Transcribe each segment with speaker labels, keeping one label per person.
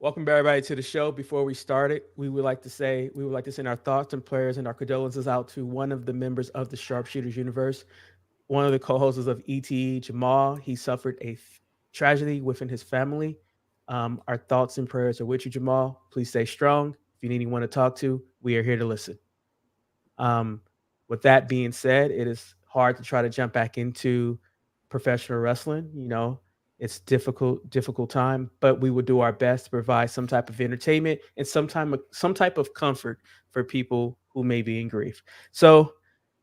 Speaker 1: Welcome everybody to the show. Before we started, we would like to send our thoughts and prayers and our condolences out to one of the members of the Sharpshooters universe, one of the co-hosts of ETE, Jamal. He suffered a tragedy within his family. Our thoughts and prayers are with you, Jamal. Please stay strong. If you need anyone to talk to, we are here to listen. Um, with that being said, it is hard to try to jump back into professional wrestling. It's difficult time, but we will do our best to provide some type of entertainment and some type of comfort for people who may be in grief. So,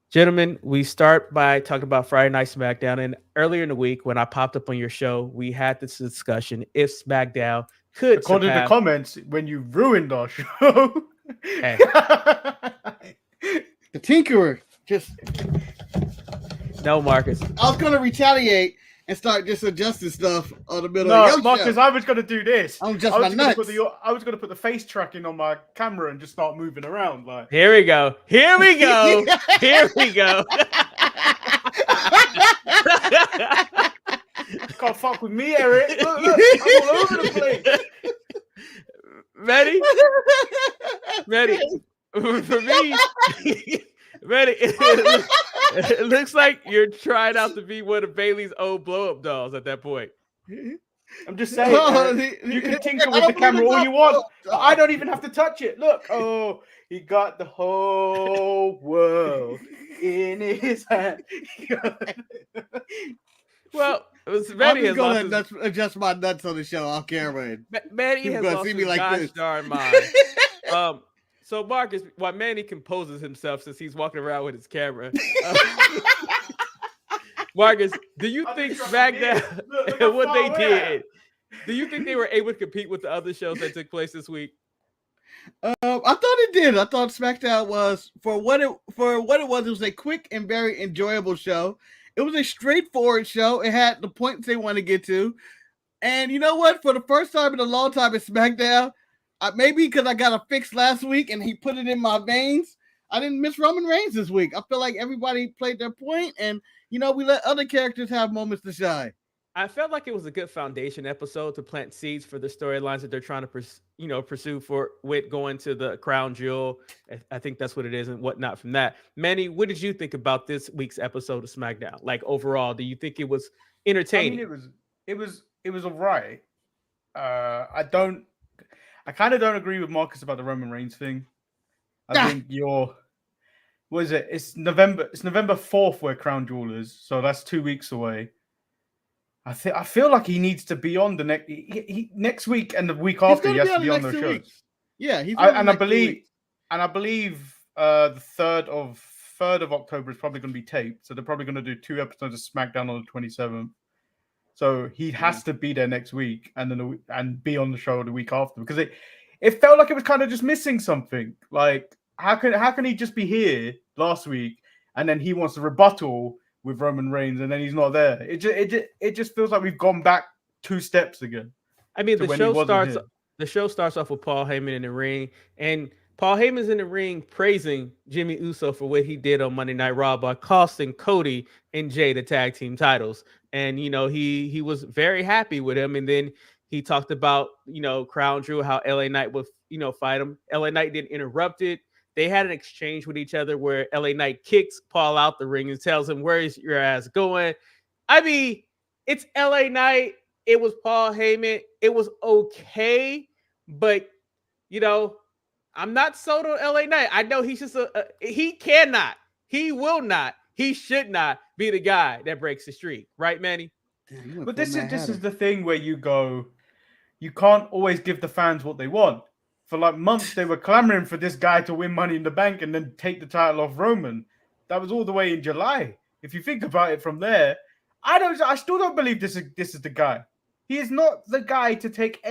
Speaker 1: gentlemen, we start by talking about Friday Night SmackDown. And earlier in the week, when I popped up on your show, we had this discussion if SmackDown could
Speaker 2: According to the
Speaker 1: surpass.
Speaker 2: comments, when you ruined our show.
Speaker 1: Hey,
Speaker 3: The Tinkerer. Just
Speaker 1: no, Marcus.
Speaker 3: I was gonna retaliate and start just adjusting stuff on the middle
Speaker 2: No,
Speaker 3: of your
Speaker 2: Marcus,
Speaker 3: show.
Speaker 2: I was going to do this.
Speaker 3: I'm just
Speaker 2: I
Speaker 3: my
Speaker 2: was gonna
Speaker 3: nuts.
Speaker 2: I was going to put the face tracking on my camera and just start moving around. Like,
Speaker 1: Here we go. Here we go. Here we go.
Speaker 2: can't fuck with me, Eric. Look, I'm all over the place.
Speaker 1: Ready? Ready? For me, ready? It looks like you're trying out to be one of Bailey's old blow-up dolls at that point.
Speaker 2: I'm just saying, Eric, you can tinker with the camera all you want. But I don't even have to touch it. Look, oh, he got the whole world in his hand.
Speaker 1: Well, it was
Speaker 3: I'm
Speaker 1: Manny
Speaker 3: just
Speaker 1: has lost
Speaker 3: gonna
Speaker 1: his,
Speaker 3: adjust my nuts on the show off camera.
Speaker 1: Manny
Speaker 3: People
Speaker 1: has
Speaker 3: gonna
Speaker 1: lost
Speaker 3: see me
Speaker 1: his
Speaker 3: like
Speaker 1: gosh
Speaker 3: this.
Speaker 1: darn mind. So Marcus, while Manny composes himself since he's walking around with his camera, Marcus, do you think SmackDown
Speaker 2: Look
Speaker 1: and what
Speaker 2: how
Speaker 1: they
Speaker 2: far we're at.
Speaker 1: did? Do you think they were able to compete with the other shows that took place this week?
Speaker 3: I thought it did. I thought SmackDown was for what it was. It was a quick and very enjoyable show. It was a straightforward show. It had the points they want to get to, and you know what? For the first time in a long time at SmackDown, maybe because I got a fix last week and he put it in my veins, I didn't miss Roman Reigns this week. I feel like everybody played their point, and we let other characters have moments to shine.
Speaker 1: I felt like it was a good foundation episode to plant seeds for the storylines that they're trying to pursue for with going to the crown jewel. I think that's what it is and whatnot from that. Manny, what did you think about this week's episode of SmackDown? Like overall, do you think it was
Speaker 2: I mean,
Speaker 1: entertaining?
Speaker 2: it was alright. I kind of don't agree with Marcus about the Roman Reigns thing. I think what is it? It's November 4th where Crown Jewel is, so that's 2 weeks away. I feel like he needs to be on the next week and the week after. He has to be on those shows.
Speaker 3: Yeah, he's
Speaker 2: I believe the third of October is probably going to be taped, so they're probably going to do 2 episodes of SmackDown on the 27th. So he has to be there next week and be on the show the week after, because it felt like it was kind of just missing something. Like how can he just be here last week and then he wants to rebuttal with Roman Reigns and then he's not there? It just feels like we've gone back 2 steps again.
Speaker 1: I mean, the show starts off with Paul Heyman in the ring, and Paul Heyman's in the ring praising Jimmy Uso for what he did on Monday Night Raw by costing Cody and Jay the tag team titles. And he was very happy with him. And then he talked about Crown Jewel, how LA Knight would fight him. LA Knight didn't interrupt it. They had an exchange with each other where LA Knight kicks Paul out the ring and tells him, "Where is your ass going?" I mean, it's LA Knight. It was Paul Heyman. It was okay, but I'm not sold on LA Knight. I know he's just he cannot, he will not, he should not be the guy that breaks the streak, right, Manny?
Speaker 2: But this is the thing where you can't always give the fans what they want. For like months, they were clamoring for this guy to win Money in the Bank and then take the title off Roman. That was all the way in July. If you think about it from there, I still don't believe this is the guy. He is not the guy to take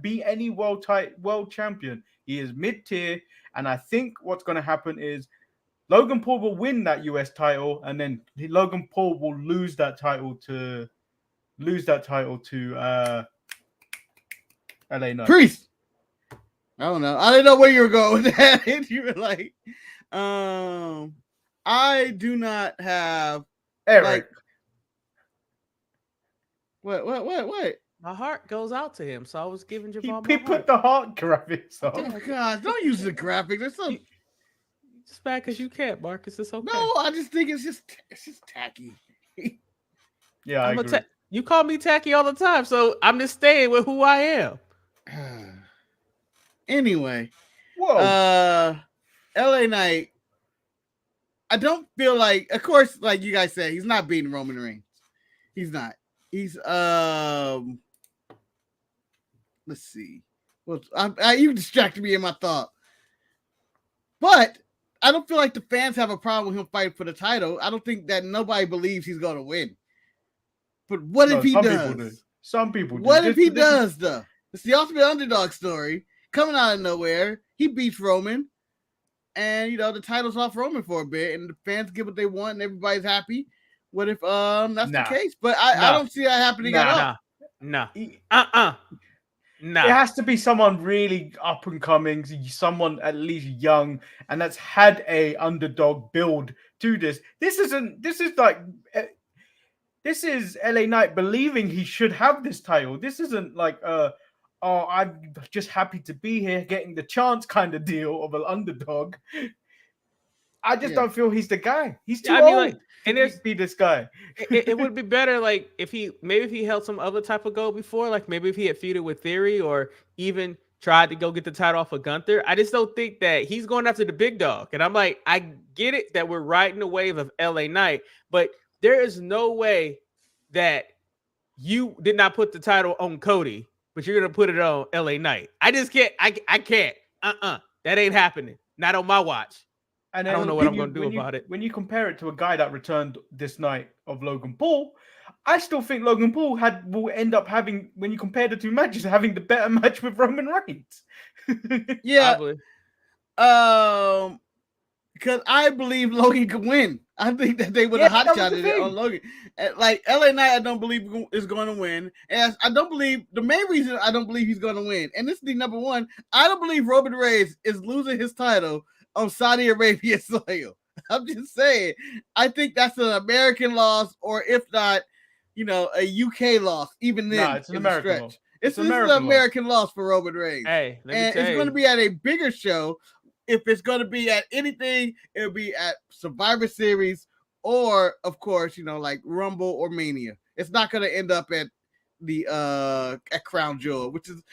Speaker 2: be any world champion. He is mid-tier, and I think what's going to happen is Logan Paul will win that US title, and then Logan Paul will lose that title to LA Knight.
Speaker 3: Priest. I don't know. I didn't know where you were going with that. You were like, I do not have
Speaker 2: Eric.
Speaker 3: What?
Speaker 1: My heart goes out to him, so I was giving Jamal
Speaker 2: He
Speaker 1: my
Speaker 2: put
Speaker 1: heart.
Speaker 2: the heart graphics up.
Speaker 3: Oh God! Don't use the graphic. That's so.
Speaker 1: It's bad because you can't, Marcus. It's okay.
Speaker 3: No, I just think it's just tacky.
Speaker 2: Yeah, I agree.
Speaker 1: You call me tacky all the time, so I'm just staying with who I am.
Speaker 3: Anyway,
Speaker 2: Whoa.
Speaker 3: LA Knight. I don't feel like, of course, like you guys said, he's not beating Roman Reigns. He's not. He's let's see. Well, you distracted me in my thought. But I don't feel like the fans have a problem with him fighting for the title. I don't think that nobody believes he's going to win. But what if he does?
Speaker 2: Some people do.
Speaker 3: What if he does, though? It's the ultimate underdog story. Coming out of nowhere, he beats Roman. And, the title's off Roman for a bit. And the fans get what they want and everybody's happy. What if that's the case? But I don't see that happening at all.
Speaker 1: No.
Speaker 2: It has to be someone really up and coming, someone at least young, and that's had a underdog build to this. This is LA Knight believing he should have this title. This isn't like I'm just happy to be here, getting the chance kind of deal of an underdog. I just don't feel he's the guy. He's too old to be this guy.
Speaker 1: It would be better like if he held some other type of goal before, like maybe if he had feuded with Theory or even tried to go get the title off of Gunther. I just don't think that he's going after the big dog. And I'm like, I get it that we're riding the wave of LA Knight, but there is no way that you did not put the title on Cody, but you're gonna put it on LA Knight. I just can't. I can't. That ain't happening. Not on my watch. And I don't know what I'm going to do about it.
Speaker 2: When you compare it to a guy that returned this night of Logan Paul, I still think Logan Paul will end up having, when you compare the two matches, having the better match with Roman Reigns.
Speaker 3: Yeah. Because I believe Logan could win. I think that they would have hot-shotted it on Logan. Like, LA Knight, I don't believe is going to win. And I don't believe, the main reason I don't believe he's going to win, and this is the number one, I don't believe Roman Reigns is losing his title on Saudi Arabia soil. I'm just saying. I think that's an American loss, or if not, a UK loss. Even then,
Speaker 2: it's an American loss.
Speaker 3: It's an American loss for Roman Reigns.
Speaker 1: Hey,
Speaker 3: and it's going to be at a bigger show. If it's going to be at anything, it'll be at Survivor Series, or of course, like Rumble or Mania. It's not going to end up at the at Crown Jewel, which is,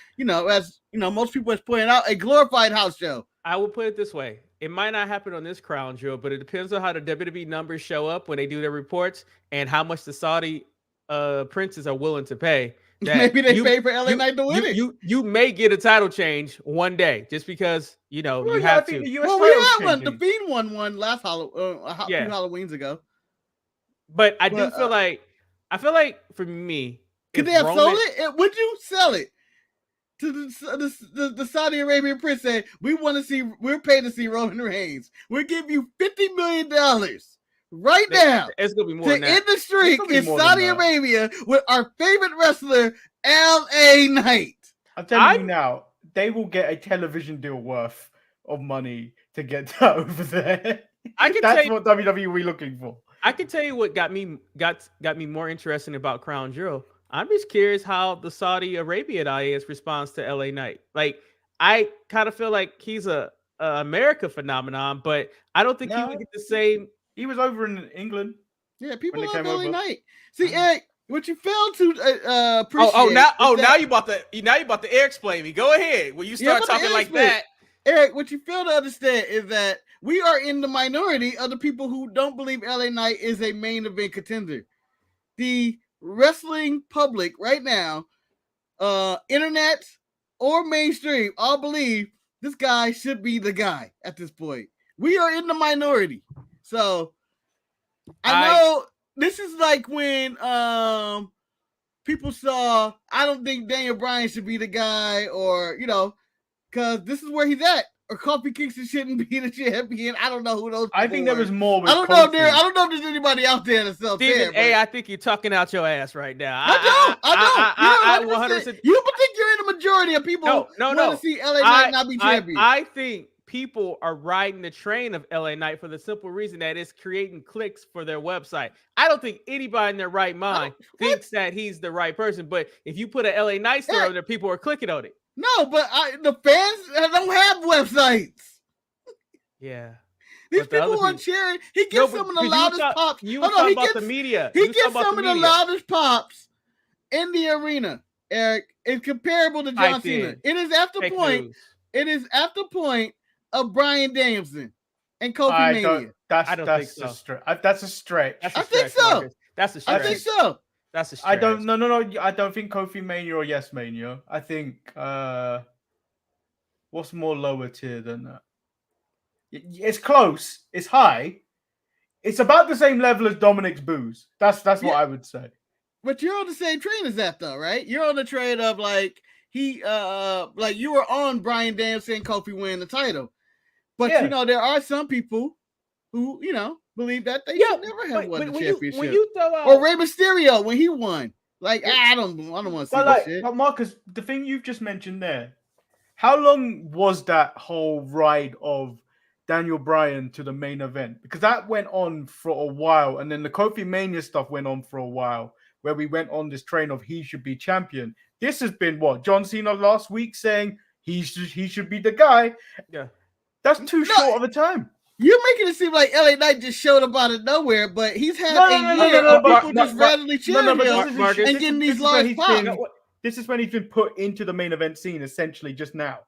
Speaker 3: as most people have pointed out, a glorified house show.
Speaker 1: I will put it this way. It might not happen on this Crown Jewel, but it depends on how the WWE numbers show up when they do their reports and how much the Saudi princes are willing to pay.
Speaker 3: Maybe they pay for LA Knight to win it.
Speaker 1: You may get a title change one day just because, you have to.
Speaker 3: We had one. The Fiend won one last few Halloweens ago.
Speaker 1: But I do feel like, for me,
Speaker 3: could they have sold it? Would you sell it to the Saudi Arabian prince? Say, we're paid to see Roman Reigns. We'll give you $50 million right now.
Speaker 1: It's gonna be more
Speaker 3: to end the streak in Saudi Arabia with our favorite wrestler, LA Knight.
Speaker 2: I'm telling you now, they will get a television deal worth of money to get that over there. That's what WWE will be looking for.
Speaker 1: I can tell you what got me more interested about Crown Jewel. I'm just curious how the Saudi Arabian audience responds to LA Knight. Like, I kind of feel like he's a America phenomenon, but I don't think he would get the same.
Speaker 2: He was over in England.
Speaker 3: Yeah, people love LA Knight. See, Eric, what you failed to appreciate.
Speaker 1: Now you about to explain me. Go ahead. When you start talking like that,
Speaker 3: Eric, what you fail to understand is that we are in the minority of the people who don't believe LA Knight is a main event contender. The wrestling public right now, internet or mainstream, all believe this guy should be the guy at this point. We are in the minority. So I know this is like when people saw, I don't think Daniel Bryan should be the guy, or because this is where he's at. Or Kofi Kingston shouldn't be the champion. I don't know who those.
Speaker 2: I think there was more.
Speaker 3: I don't know if there's anybody out there that's self.
Speaker 1: Stephen A, I think you're talking out your ass right now.
Speaker 3: I don't. You think you're in the majority of people who want to see LA Knight not be champion.
Speaker 1: I think people are riding the train of LA Knight for the simple reason that it's creating clicks for their website. I don't think anybody in their right mind thinks that he's the right person. But if you put an LA Knight story on there, people are clicking on it.
Speaker 3: No, but the fans don't have websites.
Speaker 1: Yeah.
Speaker 3: These people are cheering. He gets some of the loudest pops.
Speaker 1: You were talking about the media.
Speaker 3: He gets some of the loudest pops in the arena, Eric. It's comparable to John Cena. It is at the point. It is at the point of Bryan Danielson and Kofi Mania.
Speaker 2: I don't think so. That's a stretch.
Speaker 3: I think so.
Speaker 1: That's a stretch.
Speaker 3: I think so.
Speaker 1: That's a stretch.
Speaker 2: No. I don't think Kofi Mania or Yes Mania. I think what's more lower tier than that? It's close. It's high. It's about the same level as Dominic's booze. That's what I would say.
Speaker 3: But you're on the same train as that, though, right? You're on the train of like you were on Bryan Danielson and Kofi winning the title. But there are some people who believe that they should never have won the championship.
Speaker 1: When you throw out,
Speaker 3: or Rey Mysterio when he won, I don't want to see that shit.
Speaker 2: But Marcus, the thing you've just mentioned there, how long was that whole ride of Daniel Bryan to the main event? Because that went on for a while, and then the Kofi Mania stuff went on for a while, where we went on this train of he should be champion. This has been what John Cena last week saying he should be the guy.
Speaker 1: Yeah,
Speaker 2: that's too short of a time.
Speaker 3: You're making it seem like LA Knight just showed up out of nowhere, but he's had a year of people just randomly cheering him and getting these large pops.
Speaker 2: This is when he's been put into the main event scene, essentially, just now.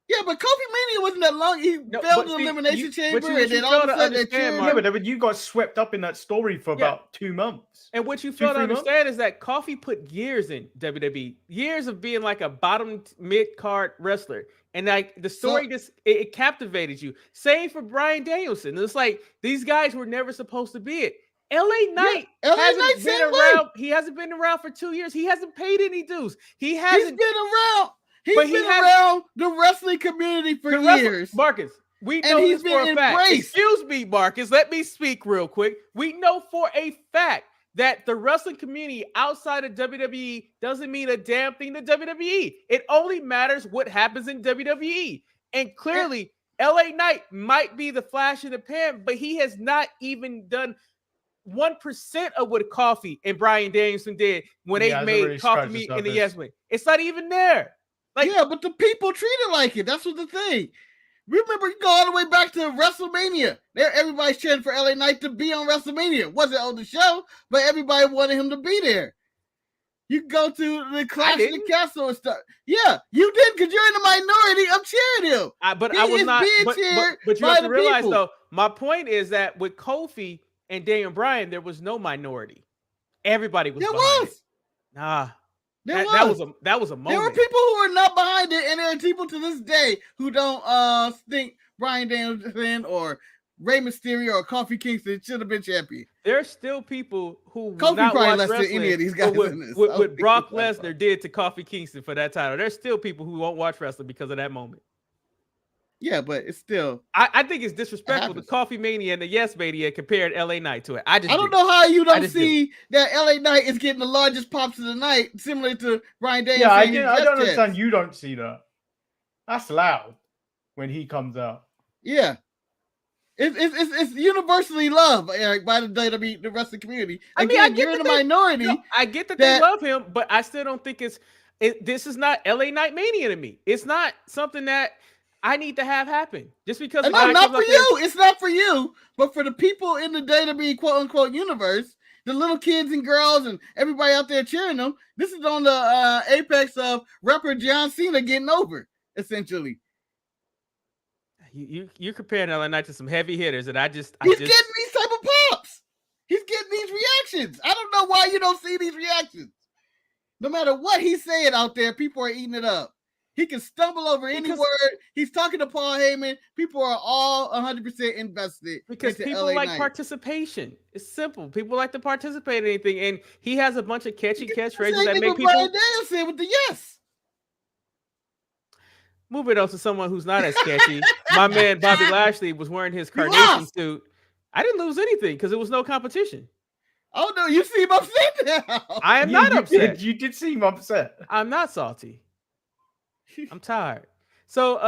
Speaker 3: Yeah, but Kofi Mania wasn't that long. He failed the Elimination Chamber, and then all of a sudden
Speaker 2: but you got swept up in that story for about 2 months.
Speaker 1: And what you fail to understand is that Kofi put years in WWE, years of being like a bottom mid-card wrestler. And like the story it captivated you. Same for Bryan Danielson. It's like these guys were never supposed to be it. LA Knight hasn't been around. He hasn't been around for 2 years. He hasn't paid any dues. He's been
Speaker 3: around. He's been around the wrestling community for years.
Speaker 1: Marcus, we know this for a fact. Excuse me, Marcus. Let me speak real quick. We know for a fact that the wrestling community outside of WWE doesn't mean a damn thing to WWE. It only matters what happens in WWE. And clearly, LA Knight might be the flash in the pan, but he has not even done 1% of what Kofi and Bryan Danielson did when they made Kofi meet in the Yes Man. It's not even there.
Speaker 3: But the people treat it like it. That's what the thing. Remember, you go all the way back to WrestleMania. Everybody's cheering for LA Knight to be on WrestleMania. Wasn't on the show, but everybody wanted him to be there. You go to the Clash of the Castle and stuff. Yeah, you did because you're in the minority of cheering him.
Speaker 1: I was not. But you have to realize, though, my point is that with Kofi and Daniel Bryan, there was no minority. Everybody was behind it. Nah. That was a moment.
Speaker 3: There were people who are not behind it, and there are people to this day who don't think Bryan Danielson or Rey Mysterio or Kofi Kingston should have been champion.
Speaker 1: There's still people who
Speaker 3: Kofi
Speaker 1: not
Speaker 3: probably
Speaker 1: watch
Speaker 3: less
Speaker 1: wrestling
Speaker 3: than any of these guys
Speaker 1: what,
Speaker 3: in this.
Speaker 1: what Brock Lesnar did to Kofi Kingston for that title. There's still people who won't watch wrestling because of that moment.
Speaker 3: Yeah, but it's still.
Speaker 1: I think it's disrespectful to Kofi Mania and the Yes Mania compared LA Knight to it. I don't
Speaker 3: know how you don't see that LA Knight is getting the largest pops of the night, similar to Bryan Danielson.
Speaker 2: Yeah, I don't understand. You don't see that. That's loud when he comes out.
Speaker 3: Yeah, it's universally loved, Eric, by the WWE, the wrestling community. Again, you're in the minority.
Speaker 1: No, I get that they love him, but I still don't think this is not LA Knight Mania to me. It's not something that I need to have happen just because.
Speaker 3: No, not for you. It's not for you, but for the people in the WWE quote unquote universe, the little kids and girls and everybody out there cheering them. This is on the apex of rapper John Cena getting over, essentially.
Speaker 1: You're comparing LA Knight to some heavy hitters, and he's
Speaker 3: getting these type of pops. He's getting these reactions. I don't know why you don't see these reactions. No matter what he's saying out there, people are eating it up. He can stumble over any word. He's talking to Paul Heyman. People are all 100% invested.
Speaker 1: Because people like participation. It's simple. People like to participate in anything. And he has a bunch of catchy catchphrases that make people.
Speaker 3: Bryan Danielson with the yes.
Speaker 1: Moving on to someone who's not as catchy. My man Bobby Lashley was wearing his carnation suit. I didn't lose anything because there was no competition.
Speaker 3: Oh, no. You seem upset now.
Speaker 1: I am not upset.
Speaker 2: You did seem upset.
Speaker 1: I'm not salty. I'm tired. So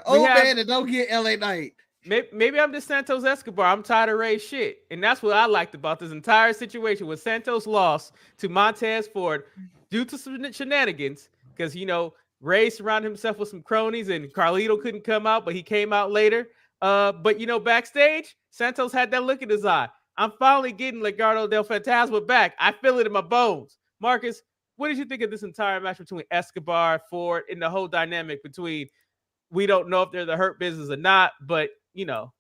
Speaker 3: old man that don't get LA Knight.
Speaker 1: Maybe I'm just Santos Escobar. I'm tired of Ray's shit. And that's what I liked about this entire situation with Santos lost to Montez Ford due to some shenanigans. Because, Ray surrounded himself with some cronies and Carlito couldn't come out, but he came out later. But, backstage, Santos had that look in his eye. I'm finally getting Legado del Fantasma back. I feel it in my bones. Marcus, what did you think of this entire match between Escobar, Ford, and the whole dynamic between we don't know if they're the Hurt Business or not, but
Speaker 3: Well,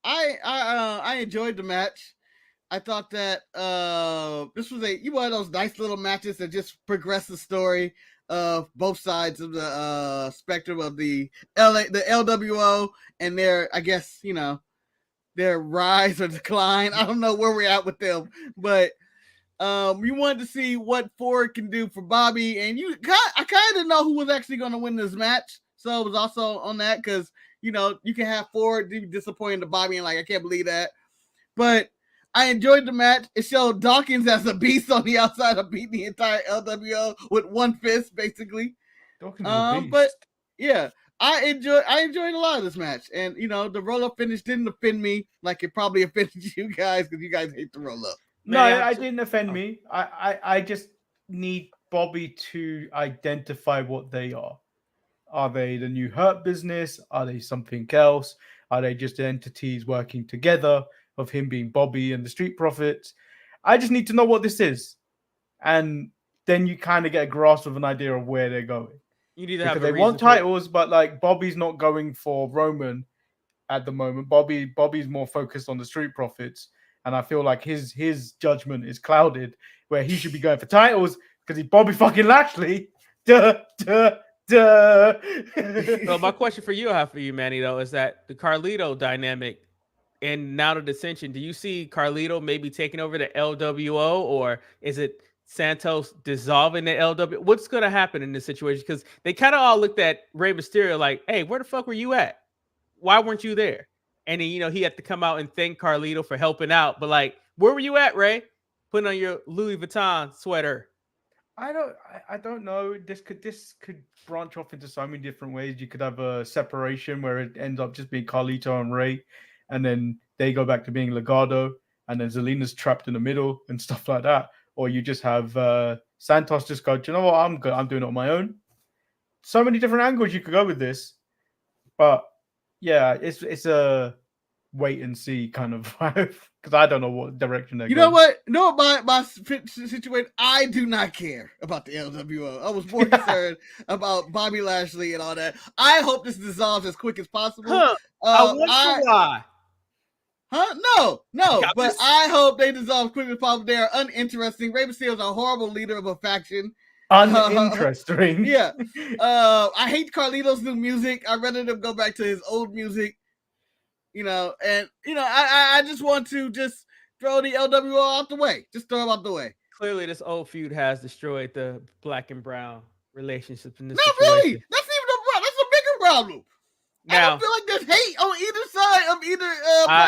Speaker 3: I enjoyed the match. I thought that this was one of those nice little matches that just progress the story of both sides of the spectrum of the LWO and their, I guess, their rise or decline. I don't know where we're at with them, but you wanted to see what Ford can do for Bobby, and I kind of know who was actually going to win this match. So it was also on that because, you can have Ford be disappointed to Bobby and I can't believe that. But I enjoyed the match. It showed Dawkins as a beast on the outside of beating the entire LWO with one fist, basically.
Speaker 2: Dawkins is a beast.
Speaker 3: But yeah, I enjoyed a lot of this match. And, the roll-up finish didn't offend me like it probably offended you guys because you guys hate the roll-up.
Speaker 2: No, it didn't offend me. I just need Bobby to identify what they are. Are they the new Hurt Business? Are they something else? Are they just entities working together of him being Bobby and the Street Profits? I just need to know what this is. And then you kind of get a grasp of an idea of where they're going.
Speaker 1: You need to have
Speaker 2: they want titles, but Bobby's not going for Roman at the moment. Bobby's more focused on the Street Profits. And I feel like his judgment is clouded where he should be going for titles because he's Bobby fucking Lashley. Duh.
Speaker 1: So my question for you, Manny, though, is that the Carlito dynamic and now the dissension, do you see Carlito maybe taking over the LWO, or is it Santos dissolving the LWO? What's going to happen in this situation? Because they kind of all looked at Rey Mysterio like, hey, where the fuck were you at? Why weren't you there? And then, he had to come out and thank Carlito for helping out. But where were you at, Ray? Putting on your Louis Vuitton sweater.
Speaker 2: I don't know. This could branch off into so many different ways. You could have a separation where it ends up just being Carlito and Ray, and then they go back to being Legado, and then Zelina's trapped in the middle and stuff like that. Or you just have Santos just go, do you know what? I'm good. I'm doing it on my own. So many different angles you could go with this, but yeah, it's a wait and see kind of vibe because I don't know what direction they're going.
Speaker 3: Know what? No, my situation, I do not care about the LWO. I was more concerned about Bobby Lashley and all that. I hope this dissolves as quick as possible.
Speaker 1: I wonder why.
Speaker 3: No. But I hope they dissolve as quick as possible. They are uninteresting. Rey Mysterio is a horrible leader of a faction.
Speaker 2: Uninteresting.
Speaker 3: Yeah. I hate Carlito's new music. I'd rather them go back to his old music. I just want to just throw the LWO out the way. Just throw them out the way.
Speaker 1: Clearly, this old feud has destroyed the black and brown relationships in this
Speaker 3: Not
Speaker 1: situation.
Speaker 3: really. That's a bigger problem. Now, I don't feel like there's hate on either side of either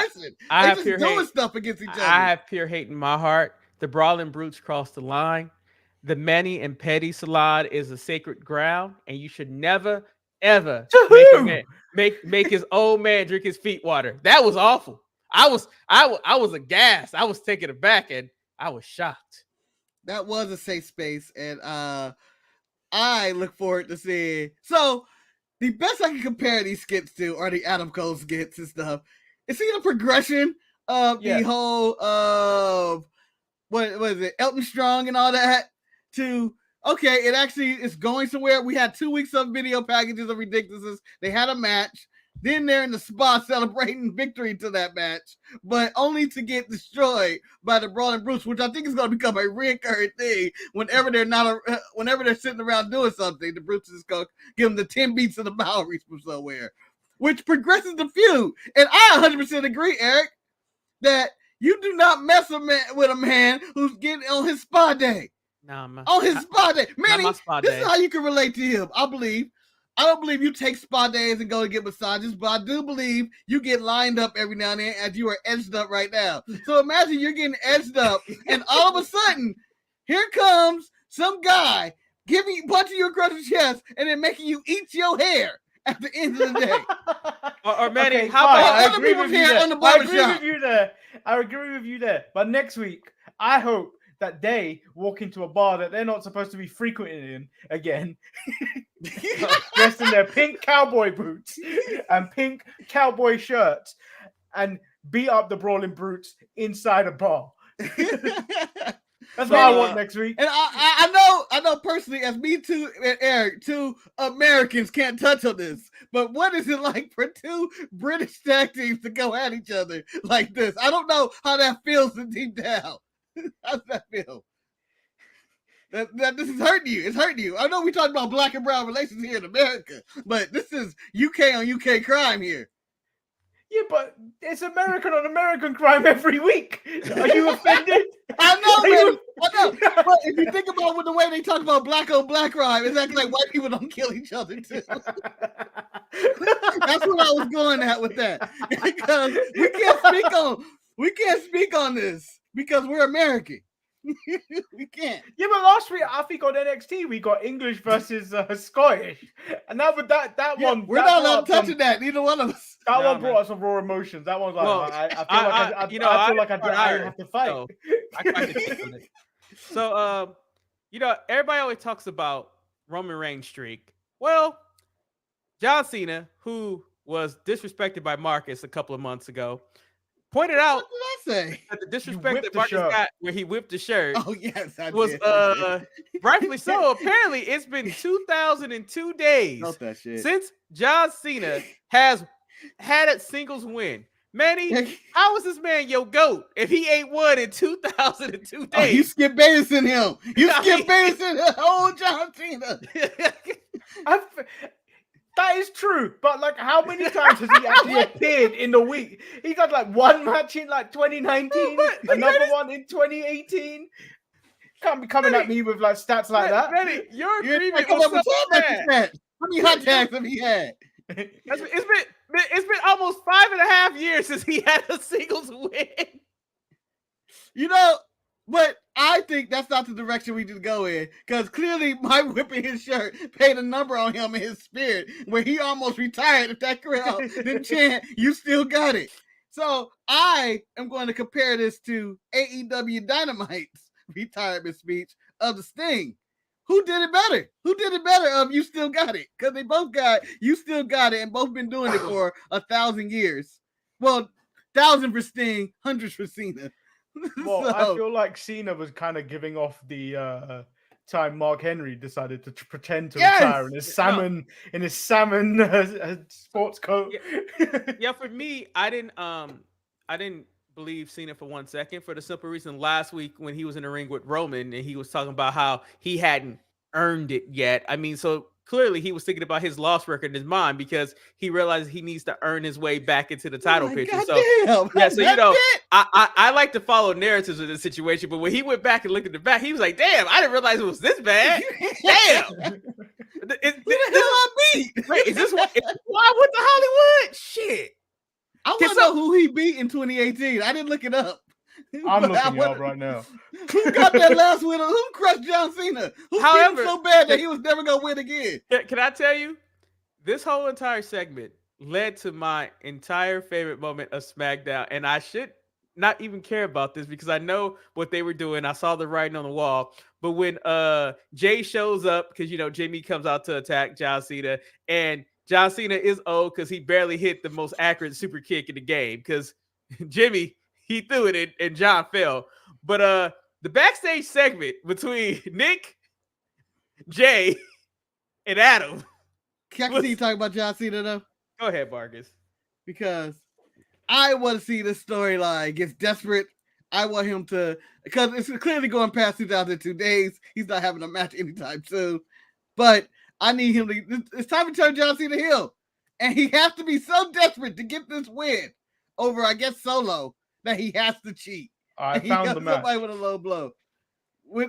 Speaker 3: person.
Speaker 1: They're
Speaker 3: just doing stuff against each other.
Speaker 1: I have pure hate in my heart. The Brawling Brutes crossed the line. The Manny and Petty salad is a sacred ground, and you should never, ever make his old man drink his feet water. That was awful. I was aghast. I was taken aback, and I was shocked.
Speaker 3: That was a safe space, and I look forward to seeing. So the best I can compare these skits to are the Adam Cole skits and stuff. It's the progression of the whole what was it, Elton Strong and all that to okay, it actually is going somewhere. We had 2 weeks of video packages of ridiculousness. They had a match. Then they're in the spa celebrating victory to that match, but only to get destroyed by the Brawling Brutes, which I think is going to become a recurring thing whenever they're sitting around doing something. The Brutes is going to give them the 10 beats of the Boweries from somewhere, which progresses the feud. And I 100% agree, Eric, that you do not mess with a man who's getting on his spa day. On his spa day. Manny, this is how you can relate to him, I believe. I don't believe you take spa days and go to get massages, but I do believe you get lined up every now and then as you are edged up right now. So imagine you're getting edged up, and all of a sudden, here comes some guy punching you across the chest and then making you eat your hair at the end of the day.
Speaker 1: or Manny,
Speaker 2: Okay,
Speaker 1: how
Speaker 2: fine,
Speaker 1: about
Speaker 2: I
Speaker 3: other
Speaker 2: agree
Speaker 3: people's
Speaker 2: with you
Speaker 3: hair
Speaker 2: there.
Speaker 3: on the
Speaker 2: I agree
Speaker 3: barbershop?
Speaker 2: with you there. I agree with you there. But next week, I hope that they walk into a bar that they're not supposed to be frequenting again, dressed in their pink cowboy boots and pink cowboy shirts, and beat up the brawling brutes inside a bar. That's what I want next week.
Speaker 3: And I know personally, as me too and Eric, two Americans can't touch on this. But what is it like for two British tag teams to go at each other like this? I don't know how that feels deep down. How does that feel? That this is hurting you. It's hurting you. I know we talk about black and brown relations here in America, but this is UK on UK crime here.
Speaker 2: Yeah, but it's American on American crime every week. Are you offended?
Speaker 3: I know, man. I know. But if you think about the way they talk about black on black crime, it's actually like white people don't kill each other too. That's what I was going at with that. Because we can't speak on this because we're American. We can't.
Speaker 2: Yeah, but last week I think on NXT we got English versus Scottish, and that one
Speaker 3: We're not allowed to touch that. Neither one of us.
Speaker 2: That one brought us some raw emotions. That one's like I feel like I have to fight.
Speaker 1: So, I can feel it. So everybody always talks about Roman Reigns' streak. Well, John Cena, who was disrespected by Marcus a couple of months ago, pointed out
Speaker 3: What did I say?
Speaker 1: that the disrespect that Marcus got where he whipped the shirt
Speaker 3: Oh yes, I
Speaker 1: was
Speaker 3: did.
Speaker 1: rightfully so. Apparently, it's been 2002 days
Speaker 3: Note that shit.
Speaker 1: since John Cena has had a singles win. Manny, how is this man your GOAT if he ain't won in 2002 days?
Speaker 3: Oh, you Skip Baylison him. You Skip Baylison old John Cena.
Speaker 2: That is true, but like, how many times has he actually appeared in the week? He got like one match in like 2019, another one in 2018. Can't be coming at me with like stats like that.
Speaker 1: Manny, your agreement
Speaker 3: Come
Speaker 1: was
Speaker 3: up with
Speaker 1: so
Speaker 3: something
Speaker 1: bad.
Speaker 3: How many hot tags have he had?
Speaker 1: It's been almost 5.5 years since he had a singles win.
Speaker 3: You know, but I think that's not the direction we just go in, because clearly my whipping his shirt paid a number on him in his spirit, where he almost retired if that crowd didn't chant, "You still got it." So I am going to compare this to AEW Dynamite's retirement speech of the Sting. Who did it better? Who did it better of "You Still Got It"? Because they both got "You Still Got It" and both been doing it for 1,000 years. Well, 1,000 for Sting, hundreds for Cena.
Speaker 2: Well, I feel like Cena was kind of giving off the time Mark Henry decided to pretend to retire in his salmon sports coat.
Speaker 1: Yeah, for me, I didn't believe Cena for 1 second, for the simple reason last week when he was in the ring with Roman and he was talking about how he hadn't earned it yet. I mean, so clearly he was thinking about his loss record in his mind because he realized he needs to earn his way back into the title picture. So I like to follow narratives of this situation, but when he went back and looked at the back, he was like, "Damn, I didn't realize it was this bad." Damn.
Speaker 3: Who the hell I beat?
Speaker 1: Wait, is this why I went to Hollywood? Shit.
Speaker 3: I want to know who he beat in 2018. I didn't look it up.
Speaker 2: I'm looking it up right now.
Speaker 3: Who got that last win? Who crushed John Cena? Who beat him so bad that he was never going to win again?
Speaker 1: Can I tell you, this whole entire segment led to my entire favorite moment of SmackDown, and I should not even care about this because I know what they were doing. I saw the writing on the wall. But when Jay shows up, because Jimmy comes out to attack John Cena, and John Cena is old because he barely hit the most accurate super kick in the game because Jimmy, he threw it and John fell. But the backstage segment between Nick, Jay, and Adam.
Speaker 3: Can I continue talking about John Cena though?
Speaker 1: Go ahead, Marcus.
Speaker 3: Because I want to see this storyline gets desperate. I want him to, because it's clearly going past 2002 days. He's not having a match anytime soon. But I need him to, it's time to turn John Cena heel. And he has to be so desperate to get this win over, I guess, Solo, that he has to cheat.
Speaker 2: I found the match.
Speaker 3: Somebody with a low blow.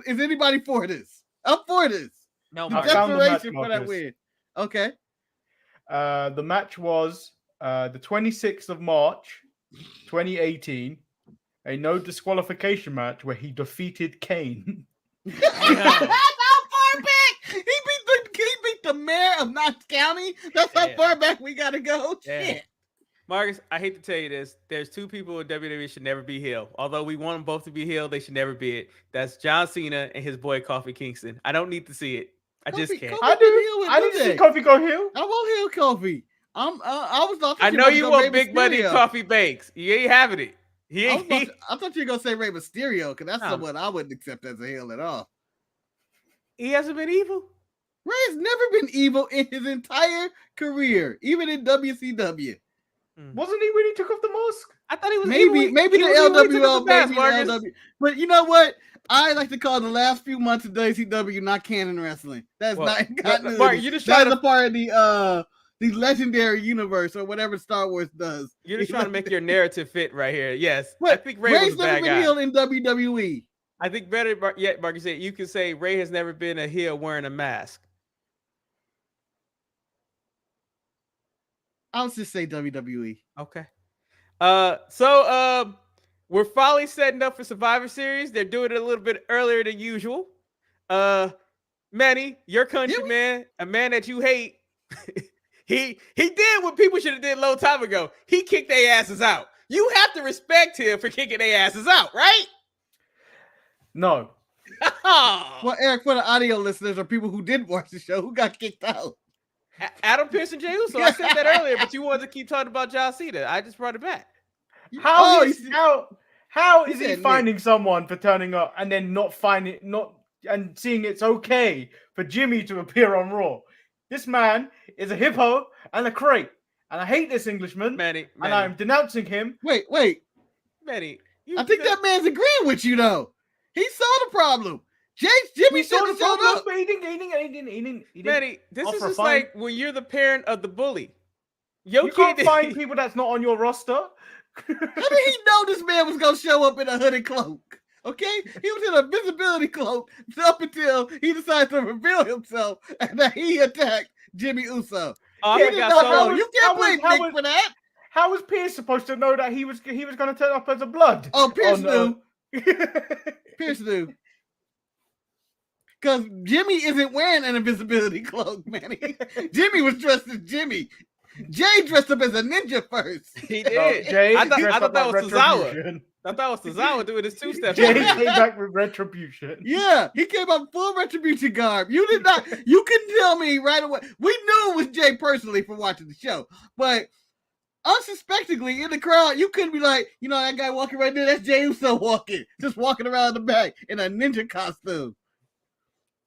Speaker 3: Is anybody for this? I'm for this.
Speaker 1: No,
Speaker 2: I found the match,
Speaker 3: for that win. Okay.
Speaker 2: The match was the 26th of March, 2018. A no disqualification match where he defeated Kane.
Speaker 3: That's our far pick. County? That's how far back we gotta go. Shit.
Speaker 1: Marcus, I hate to tell you this. There's two people in WWE should never be heel. Although we want them both to be heel, they should never be it. That's John Cena and his boy Kofi Kingston. I don't need to see it. I just can't.
Speaker 2: I need to see Kofi go heel.
Speaker 3: I won't heel Kofi.
Speaker 1: I know you want Big Buddy Kofi Banks. You ain't having it.
Speaker 3: I thought you were gonna say Rey Mysterio, because that's someone I wouldn't accept as a heel at all.
Speaker 1: He hasn't been evil.
Speaker 3: Rey's never been evil in his entire career, even in WCW.
Speaker 2: Wasn't he when he took off the mask?
Speaker 1: I thought he was
Speaker 3: maybe the LWO, maybe the LW. But you know what? I like to call the last few months of WCW not canon wrestling. That's not continuity.
Speaker 1: Mark, you're just trying
Speaker 3: to part of the legendary universe or whatever Star Wars does.
Speaker 1: You're just trying to make your narrative fit right here. Yes,
Speaker 3: but
Speaker 1: I think Rey was a bad guy.
Speaker 3: Heel in WWE.
Speaker 1: I think better yet, Mark, you can say Rey has never been a heel wearing a mask.
Speaker 3: I'll just say WWE.
Speaker 1: Okay. So we're finally setting up for Survivor Series. They're doing it a little bit earlier than usual. Manny, your countryman, a man that you hate, he did what people should have did a long time ago. He kicked their asses out. You have to respect him for kicking their asses out, right?
Speaker 2: No.
Speaker 3: Well, Eric, for the audio listeners or people who didn't watch the show, who got kicked out?
Speaker 1: Adam Pearce and Jey Uso. I said that earlier, but you wanted to keep talking about John Cena. I just brought it back.
Speaker 2: How is he finding someone for turning up and then and seeing it's okay for Jimmy to appear on Raw? This man is a hippo and a crate, and I hate this Englishman.
Speaker 1: Manny.
Speaker 2: And I'm denouncing him.
Speaker 3: Wait,
Speaker 1: Manny.
Speaker 3: I think that man's agreeing with you though. He saw the problem. Jimmy saw the problem,
Speaker 2: but he didn't.
Speaker 1: Manny, this is just like when you're the parent of the bully.
Speaker 2: You can't find people that's not on your roster.
Speaker 3: How did he know this man was gonna show up in a hooded cloak? Okay, he was in a visibility cloak up until he decided to reveal himself and that he attacked Jimmy Uso. You can't blame Nick for that.
Speaker 2: How was Pierce supposed to know that he was going to turn up as a blood?
Speaker 3: Oh, Pierce knew. Pierce knew. Because Jimmy isn't wearing an invisibility cloak, man. Jimmy was dressed as Jimmy. Jay dressed up as a ninja first.
Speaker 1: He did.
Speaker 2: Jay
Speaker 1: I thought that was Tozawa. I thought it was Tozawa doing his two-step.
Speaker 2: Jay came back with Retribution.
Speaker 3: Yeah, he came up full Retribution garb. You did not. You couldn't tell me right away. We knew it was Jay personally from watching the show, but unsuspectingly in the crowd, you couldn't be like, that guy walking right there. That's Jey Uso just walking around the back in a ninja costume.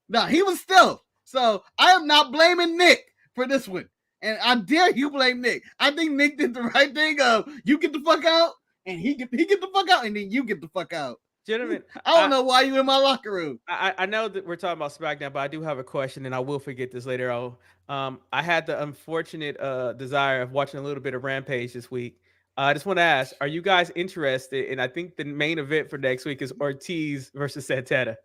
Speaker 3: No, he was stealth. So I am not blaming Nick for this one. And I dare you blame Nick. I think Nick did the right thing of you get the fuck out, and he get the fuck out, and then you get the fuck out.
Speaker 1: Gentlemen,
Speaker 3: I don't know why you in my locker room.
Speaker 1: I know that we're talking about SmackDown, but I do have a question, and I will forget this later on. I had the unfortunate desire of watching a little bit of Rampage this week. I just want to ask, are you guys interested? And I think the main event for next week is Ortiz versus Santana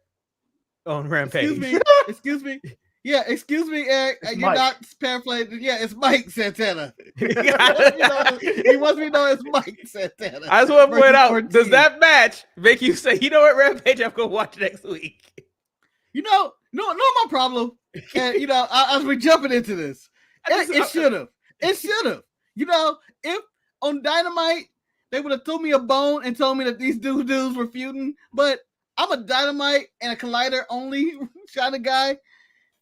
Speaker 1: on Rampage.
Speaker 3: Excuse me. Yeah, excuse me, Eric. You're
Speaker 2: Mike.
Speaker 3: Not paraphrasing. Yeah, it's Mike Santana. He wants me to know it's Mike Santana.
Speaker 1: I just want to point out,
Speaker 3: Ortiz.
Speaker 1: does that match make you say, you know what, Rampage, I'm going to watch next week?
Speaker 3: No, my problem. And, as we're jumping into this, it should have. It should have. If on Dynamite, they would have threw me a bone and told me that these dudes were feuding, but I'm a Dynamite and a Collider only kind of guy.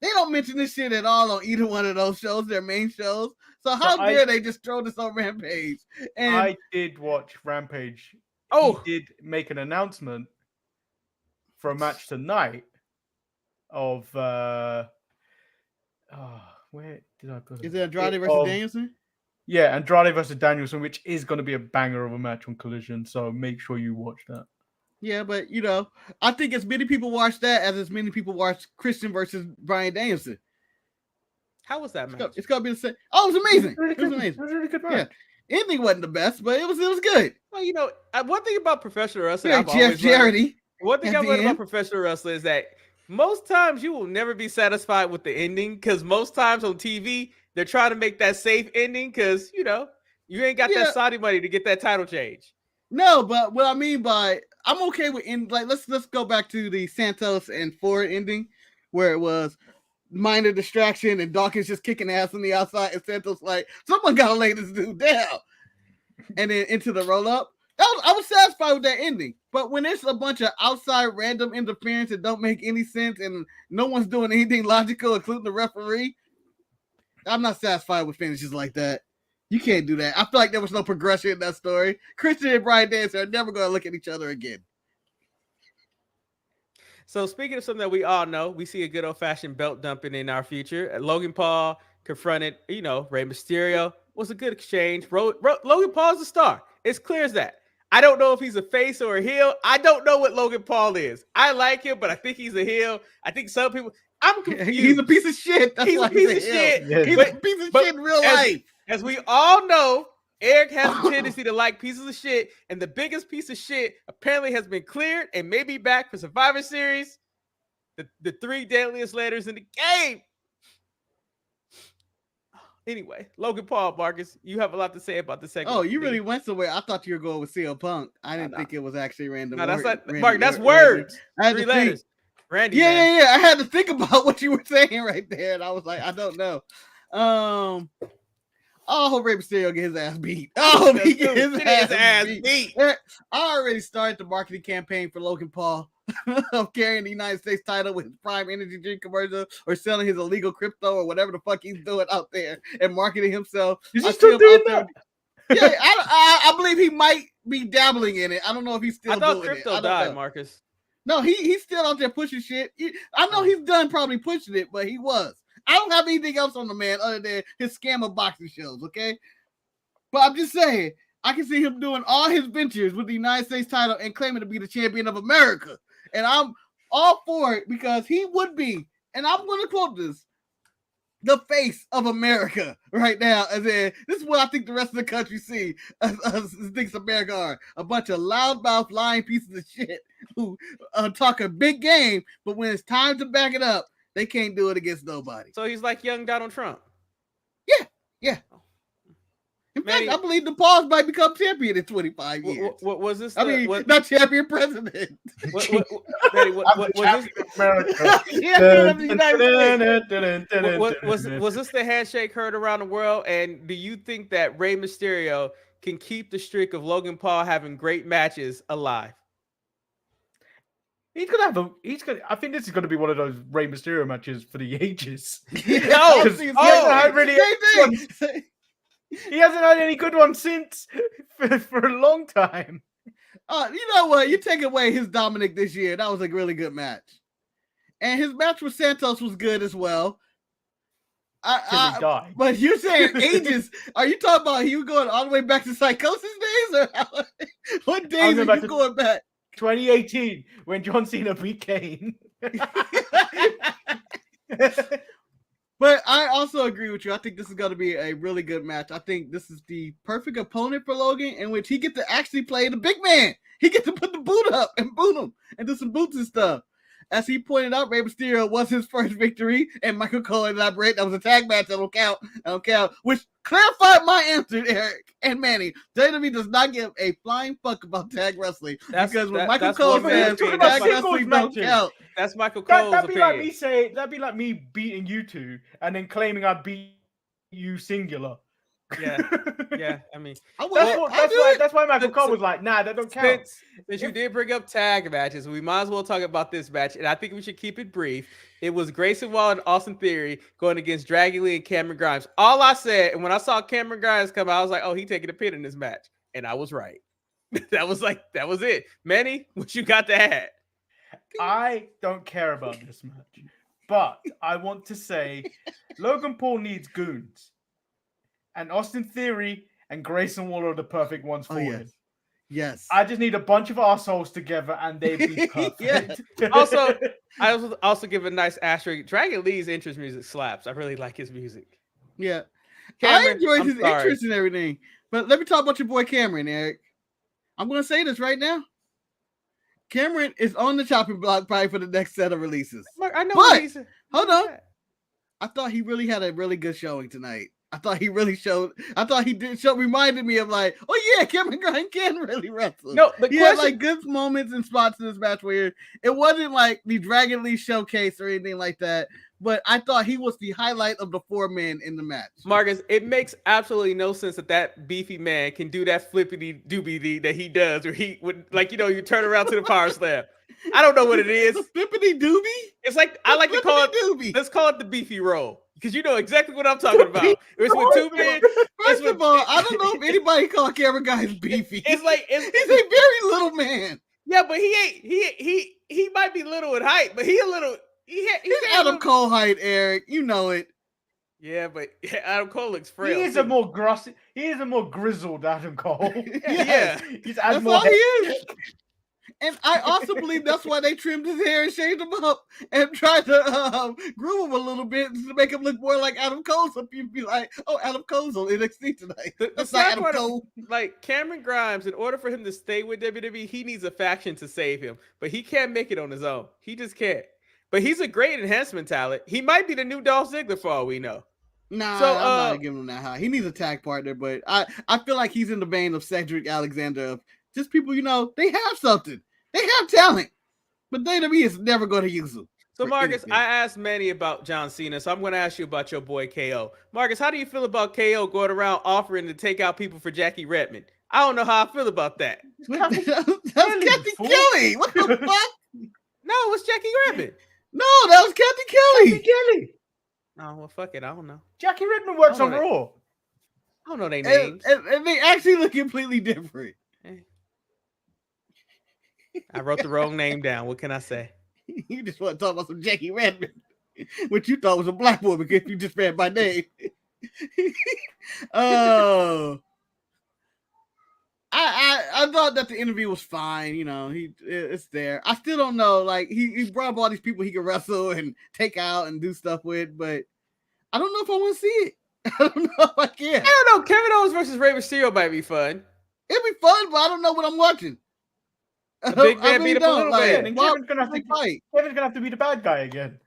Speaker 3: They don't mention this shit at all on either one of those shows, their main shows. So how dare they just throw this on Rampage? And
Speaker 2: I did watch Rampage.
Speaker 1: Oh,
Speaker 2: he did make an announcement for a match tonight of where did I put it?
Speaker 3: Is it Andrade versus Danielson?
Speaker 2: Yeah, Andrade versus Danielson, which is going to be a banger of a match on Collision. So make sure you watch that.
Speaker 3: Yeah, but I think as many people watch that as many people watch Christian versus Bryan Danielson.
Speaker 1: How was that match?
Speaker 3: It's gonna be the same. Oh, it was amazing.
Speaker 2: It was amazing. It was a really good match.
Speaker 3: Yeah. Ending wasn't the best, but it was good.
Speaker 1: Well, one thing about professional wrestling,
Speaker 3: Jeff Jarrett.
Speaker 1: One thing I've learned about professional wrestling is that most times you will never be satisfied with the ending, because most times on TV they're trying to make that safe ending because you ain't got that Saudi money to get that title change. No,
Speaker 3: but what I mean by I'm okay with let's go back to the Santos and Ford ending where it was minor distraction, and Dawkins just kicking ass on the outside, and Santos like, someone gotta lay this dude down. And then into the roll up. I was satisfied with that ending. But when it's a bunch of outside random interference that don't make any sense and no one's doing anything logical, including the referee, I'm not satisfied with finishes like that. You can't do that. I feel like there was no progression in that story. Christian and Bryan Danielson are never going to look at each other again.
Speaker 1: So speaking of something that we all know, we see a good old-fashioned belt dumping in our future. Logan Paul confronted, Rey Mysterio. Was a good exchange. Logan Paul's a star. It's clear as that. I don't know if he's a face or a heel. I don't know what Logan Paul is. I like him, but I think he's a heel. I think some people... I'm confused.
Speaker 3: He's a piece of shit.
Speaker 1: He's a piece of shit.
Speaker 3: He's a piece of shit in real life.
Speaker 1: As we all know, Eric has a tendency to like pieces of shit, and the biggest piece of shit apparently has been cleared and may be back for Survivor Series. The 3 deadliest letters in the game. Anyway, Logan Paul, Marcus, you have a lot to say about the segment.
Speaker 3: Oh, you really went somewhere. I thought you were going with CM Punk. I didn't think it was actually random.
Speaker 1: No, that's not Mark. That's words. 3 letters. Randy.
Speaker 3: Yeah. I had to think about what you were saying right there, and I was like, I don't know. I hope Rey Mysterio get his ass beat. Oh, he get his ass beat. I already started the marketing campaign for Logan Paul of carrying the United States title with his Prime Energy drink commercial or selling his illegal crypto or whatever the fuck he's doing out there and marketing himself.
Speaker 2: Is he still doing that?
Speaker 3: Yeah, I believe he might be dabbling in it. I don't know if he's still doing it.
Speaker 1: I thought crypto died, Marcus.
Speaker 3: No, he's still out there pushing shit. I know he's done probably pushing it, but he was. I don't have anything else on the man other than his scam of boxing shows, okay? But I'm just saying, I can see him doing all his ventures with the United States title and claiming to be the champion of America. And I'm all for it because he would be, and I'm going to quote this, the face of America right now. As in, this is what I think the rest of the country see as thinks America are. A bunch of loudmouth, lying pieces of shit who talk a big game, but when it's time to back it up, they can't do it against nobody.
Speaker 1: So he's like young Donald Trump.
Speaker 3: Yeah. In fact, I believe the Pauls might become champion in 25 years.
Speaker 1: What was this?
Speaker 3: Not champion president.
Speaker 1: Was this the handshake heard around the world? And do you think that Rey Mysterio can keep the streak of Logan Paul having great matches alive?
Speaker 2: I think this is gonna be one of those Rey Mysterio matches for the ages.
Speaker 3: He
Speaker 2: hasn't had any good ones since for a long time.
Speaker 3: You know what? You take away his Dominic this year. That was a really good match. And his match with Santos was good as well. But you're saying ages. Are you talking about he was going all the way back to Psychosis days? Or what days are you going back?
Speaker 2: 2018, when John Cena beat Kane.
Speaker 3: But I also agree with you. I think this is going to be a really good match. I think this is the perfect opponent for Logan, in which he gets to actually play the big man. He gets to put the boot up and boot him and do some boots and stuff. As he pointed out, Rey Mysterio was his first victory, and Michael Cole elaborated that was a tag match that don't count, which clarified my answer, Eric and Manny. WWE does not give a flying fuck about tag wrestling because when Michael Cole says tag wrestling don't count.
Speaker 1: That's Michael Cole's
Speaker 2: that'd be
Speaker 1: opinion.
Speaker 2: That'd be like me beating you two and then claiming I beat you singular.
Speaker 1: Yeah. I mean,
Speaker 2: that's why Michael Cole was like, nah, that don't count.
Speaker 1: Since you did bring up tag matches, we might as well talk about this match, and I think we should keep it brief. It was Grayson Waller and Austin Theory going against Dragon Lee and Cameron Grimes. All I said, and when I saw Cameron Grimes come out, I was like, oh, he taking a pin in this match, and I was right. that was it. Manny, what you got to add?
Speaker 2: I don't care about this match, but I want to say Logan Paul needs goons. And Austin Theory and Grayson Waller are the perfect ones for him.
Speaker 3: Yes.
Speaker 2: I just need a bunch of assholes together and they'd be perfect.
Speaker 1: Also, I also give a nice asterisk. Dragon Lee's entrance music slaps. I really like his music.
Speaker 3: Yeah.
Speaker 1: Cameron,
Speaker 3: I enjoyed his interest and everything. But let me talk about your boy Cameron, Eric. I'm going to say this right now. Cameron is on the chopping block probably for the next set of releases.
Speaker 1: I know.
Speaker 3: But, hold on. I thought he really had a really good showing tonight. I thought he really showed. I thought he did show. Reminded me of like, oh yeah, Kevin Grimes can really wrestle.
Speaker 1: No,
Speaker 3: he had like good moments and spots in this match where it wasn't like the Dragon Lee showcase or anything like that. But I thought he was the highlight of the 4 men in the match.
Speaker 1: Marcus, it makes absolutely no sense that beefy man can do that flippity doobie that he does, where he would you turn around to the power slam. I don't know what it is.
Speaker 3: The flippity doobie.
Speaker 1: It's like I like to call it. Doobie. Let's call it the beefy roll. Because you know exactly what I'm talking about. It's with 2 men.
Speaker 3: First of all, I don't know if anybody call Kevin Grimes beefy.
Speaker 1: He's
Speaker 3: a very little man.
Speaker 1: Yeah, but he ain't. He might be little in height, but he's a little. He's
Speaker 3: Adam Cole height, Eric. You know it.
Speaker 1: Yeah, but Adam Cole looks frail.
Speaker 2: He is a more grizzled Adam Cole.
Speaker 1: Yeah.
Speaker 3: He's Adam Cole. He is. And I also believe that's why they trimmed his hair and shaved him up and tried to groom him a little bit to make him look more like Adam Cole. So people be like, "Oh, Adam Cole's on NXT tonight." That's not Adam Cole.
Speaker 1: Like Cameron Grimes, in order for him to stay with WWE, he needs a faction to save him. But he can't make it on his own. He just can't. But he's a great enhancement talent. He might be the new Dolph Ziggler for all we know.
Speaker 3: Nah, so, I'm not giving him that high. He needs a tag partner, but I feel like he's in the vein of Cedric Alexander. Of just people, they have something. They have talent, but WWE is never going to use them.
Speaker 1: So, Marcus, I asked Manny about John Cena, so I'm going to ask you about your boy KO. Marcus, how do you feel about KO going around offering to take out people for Jackie Redmond? I don't know how I feel about that.
Speaker 3: That's Kathy Kelly. What the fuck?
Speaker 1: No, it was Jackie Redmond.
Speaker 3: No, that was Kathy Kelly.
Speaker 2: Kathy Kelly.
Speaker 1: Oh, well, fuck it. I don't know.
Speaker 2: Jackie Redmond works on Raw.
Speaker 1: I don't know their names.
Speaker 3: And they actually look completely different.
Speaker 1: I wrote the wrong name down. What can I say?
Speaker 3: You just want to talk about some Jackie Redmond, which you thought was a black woman because you just read my name. Oh, I thought that the interview was fine. It's there. I still don't know. Like he brought up all these people he could wrestle and take out and do stuff with, but I don't know if I want to see it. I don't know if I can.
Speaker 1: I don't know. Kevin Owens versus Rey Mysterio might be fun.
Speaker 3: It'd be fun, but I don't know what I'm watching.
Speaker 1: The big man beat up a little man.
Speaker 2: And Kevin's gonna have to be the bad guy again.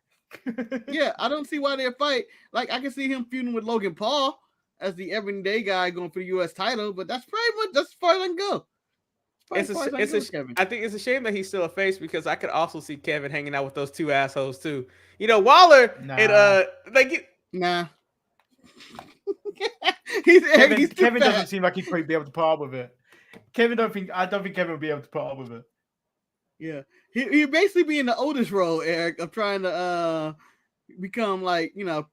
Speaker 3: Yeah, I don't see why they're fight. Like I can see him feuding with Logan Paul as the everyday guy going for the U.S. title, but that's as far as I can go.
Speaker 1: I think it's a shame that he's still a face because I could also see Kevin hanging out with those 2 assholes too. Waller and
Speaker 3: nah.
Speaker 2: Kevin doesn't seem like he'd probably be able to put up with it. I don't think Kevin would be able to put up with it.
Speaker 3: Yeah, he basically be in the Otis role, Eric, of trying to become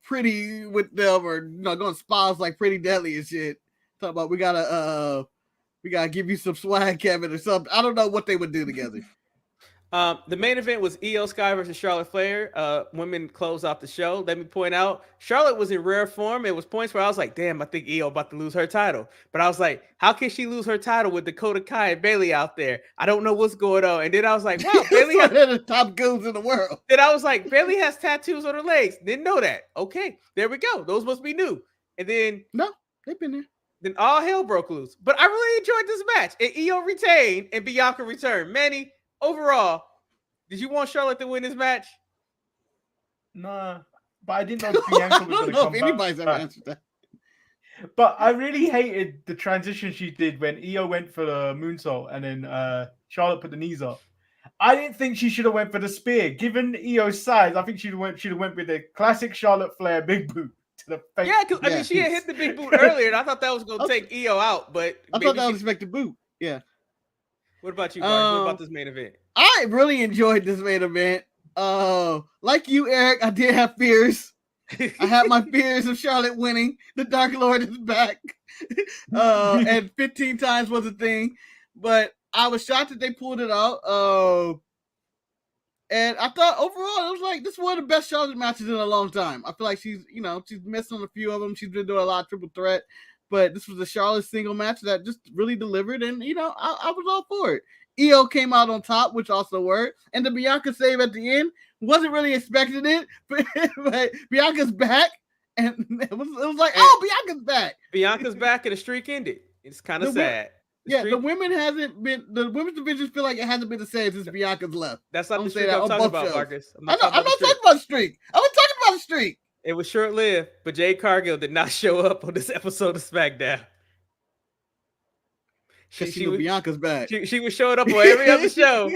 Speaker 3: pretty with them or going spas like Pretty Deadly and shit. Talk about we gotta give you some swag, Kevin, or something. I don't know what they would do together.
Speaker 1: The main event was IYO SKY versus Charlotte Flair. Women closed out the show. Let me point out, Charlotte was in rare form. It was points where I was like, damn, I think IYO about to lose her title. But I was like, how can she lose her title with Dakota Kai and Bayley out there? I don't know what's going on. And then I was like, wow, Bayley has
Speaker 3: the top goons in the world.
Speaker 1: Then I was like, Bayley has tattoos on her legs. Didn't know that. Okay, there we go. Those must be new. And then
Speaker 3: no, they've been there.
Speaker 1: Then all hell broke loose. But I really enjoyed this match. And IYO retained and Bianca returned. Manny, overall, did you want Charlotte to win this match?
Speaker 2: Nah, but I didn't know Bianca was going to come back. I don't know if anybody's ever answered that. But I really hated the transition she did when IYO went for the moonsault and then Charlotte put the knees up. I didn't think she should have went for the spear. Given IYO's size, I think she went with the classic Charlotte Flair big boot to the face.
Speaker 1: Yeah, because I mean she had hit the big boot earlier, and I thought that was going to take IYO out. But
Speaker 3: I thought that was expected boot. Yeah.
Speaker 1: What about you, Mark? What about this main event?
Speaker 3: I really enjoyed this main event. Like you, Eric, I did have fears. I had my fears of Charlotte winning. The Dark Lord is back. And 15 times was a thing. But I was shocked that they pulled it out. And I thought overall, it was like, this is one of the best Charlotte matches in a long time. I feel like she's missed on a few of them. She's been doing a lot of triple threat. But this was a Charlotte single match that just really delivered. And, I was all for it. IYO came out on top, which also worked. And the Bianca save at the end, wasn't really expecting it. But Bianca's back. And it was like, oh, Bianca's back.
Speaker 1: Bianca's back and the streak ended. It's kind of sad.
Speaker 3: The women's division feel like it hasn't been the same since Bianca's left.
Speaker 1: That's not the streak I'm talking about, Marcus.
Speaker 3: I'm not talking about the streak. I was talking about the streak.
Speaker 1: It was short-lived, but Jade Cargill did not show up on this episode of SmackDown.
Speaker 3: She knew Bianca's back.
Speaker 1: She was showing up on every other show.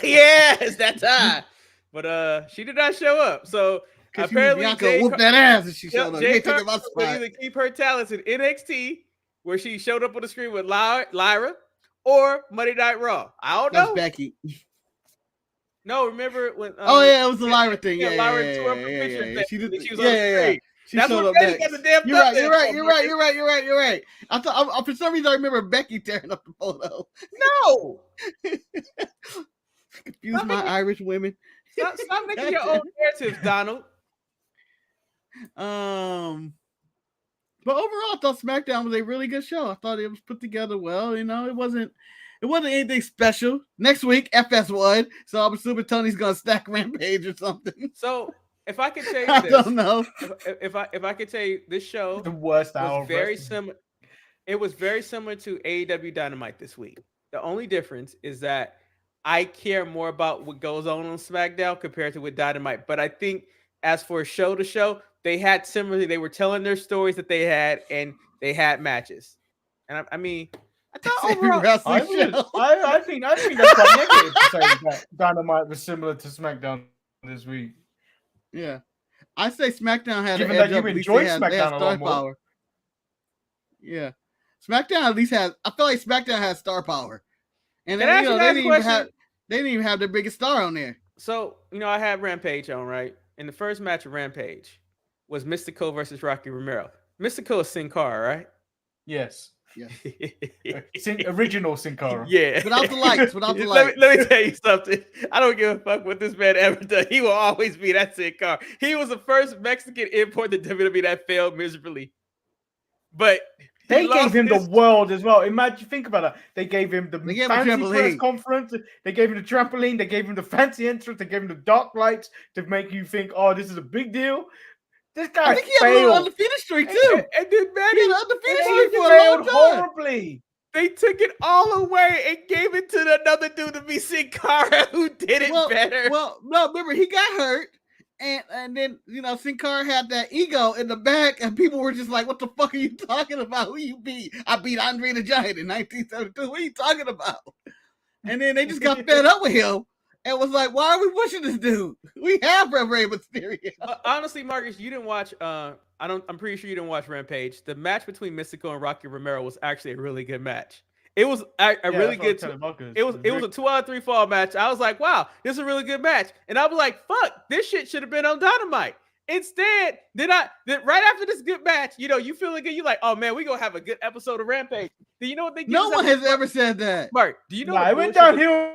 Speaker 1: Yes, that time. But she did not show up. So apparently
Speaker 3: Bianca whooped that ass and she showed up.
Speaker 1: Jade Cargill will either keep her talents in NXT, where she showed up on the screen with Lyra, or Monday Night Raw. I don't know.
Speaker 3: That's Becky.
Speaker 1: No, remember when?
Speaker 3: It was the Lyra thing. Yeah,
Speaker 1: Lyra tore up her picture. She was on the screen.
Speaker 3: She showed up next. You're right. I thought for some reason I remember Becky tearing up the photo.
Speaker 1: No.
Speaker 3: Confuse my Irish women.
Speaker 1: Stop making your own narratives, Donald.
Speaker 3: But overall, I thought SmackDown was a really good show. I thought it was put together well. You know, it wasn't anything special. Next week, FS1. So I'm assuming Tony's gonna stack Rampage or something.
Speaker 1: So if I could tell you this,
Speaker 3: I don't know.
Speaker 1: If I could tell you this show,
Speaker 2: the worst hour
Speaker 1: was very similar. It was very similar to AEW Dynamite this week. The only difference is that I care more about what goes on SmackDown compared to with Dynamite. But I think as for show to show, they had similarly. They were telling their stories that they had, and they had matches. And I mean, I thought overall,
Speaker 2: I think that's quite negative to say that Dynamite was similar to SmackDown this week.
Speaker 3: Yeah, I say SmackDown had
Speaker 2: given that you enjoyed SmackDown a lot more.
Speaker 3: Power. Yeah, SmackDown at least has. I feel like SmackDown has star power, and then, they didn't even have their biggest star on there.
Speaker 1: So I had Rampage on, right? In the first match of Rampage was Mystico versus Rocky Romero. Mystico is Sin Cara, right?
Speaker 2: Yes. Original Sin Cara.
Speaker 1: Yeah.
Speaker 3: Without the lights. Let
Speaker 1: me tell you something. I don't give a fuck what this man ever done. He will always be that Sin Cara. He was the first Mexican import to WWE that failed miserably. But
Speaker 2: they gave him the world as well. Imagine, think about that. They gave him the fancy press conference. They gave him the trampoline. They gave him the fancy entrance. They gave him the dark lights to make you think, oh, this is a big deal. This guy
Speaker 3: I think he had a little undefeated streak too.
Speaker 1: And then Manny
Speaker 3: failed
Speaker 2: horribly.
Speaker 1: They took it all away and gave it to another dude to be Sin Cara who did it better.
Speaker 3: Well, no, remember he got hurt. And then Sin Cara had that ego in the back, and people were just like, "What the fuck are you talking about? Who you beat? I beat Andre the Giant in 1972. What are you talking about?" And then they just got fed up with him and was like, "Why are we pushing this dude? We have Rey Mysterio."
Speaker 1: Honestly, Marcus, you didn't watch. I'm pretty sure you didn't watch Rampage. The match between Mystico and Rocky Romero was actually a really good match. It was a really good. It was a 2 out of 3 fall match. I was like, wow, this is a really good match. And I was like, fuck, this shit should have been on Dynamite. Instead, right after this good match, you feeling good. You're like, oh man, we gonna have a good episode of Rampage. Do you know what they?
Speaker 3: No one has ever said that.
Speaker 1: Mark, do you know?
Speaker 2: It went downhill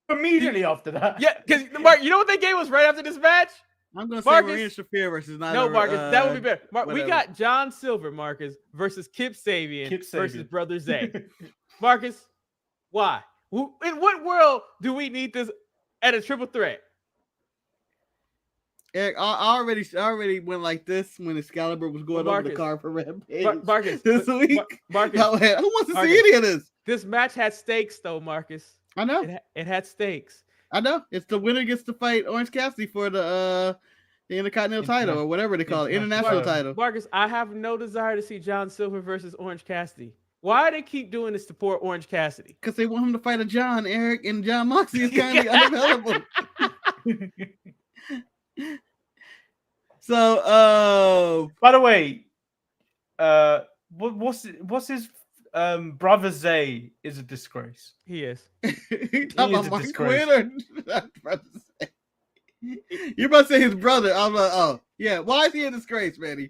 Speaker 2: immediately after that.
Speaker 1: Yeah, because Mark, you know what they gave us right after this match?
Speaker 3: I'm gonna say Marina Shafir versus Nyla.
Speaker 1: No, Marcus, that would be better. We got John Silver, Marcus, versus Kip Sabian versus Brother Zay. Marcus, why? In what world do we need this at a triple threat?
Speaker 3: Eric, I already went like this when Excalibur was going over the car for Rampage.
Speaker 1: Marcus,
Speaker 3: this week.
Speaker 1: Marcus,
Speaker 3: who wants to see any of this?
Speaker 1: This match had stakes, though, Marcus.
Speaker 3: I know.
Speaker 1: It had stakes.
Speaker 3: I know. It's the winner gets to fight Orange Cassidy for the Intercontinental title or whatever they call it, international title.
Speaker 1: Marcus, I have no desire to see John Silver versus Orange Cassidy. Why do they keep doing this to poor Orange Cassidy?
Speaker 3: Because they want him to fight a John, Eric, and John Moxley is currently unavailable. So,
Speaker 2: by the way, what's his brother Zay is a disgrace.
Speaker 1: He is.
Speaker 3: You talking about Mark Quinn or brother Zay? You're about to say his brother. I'm like, oh yeah. Why is he a disgrace, Manny?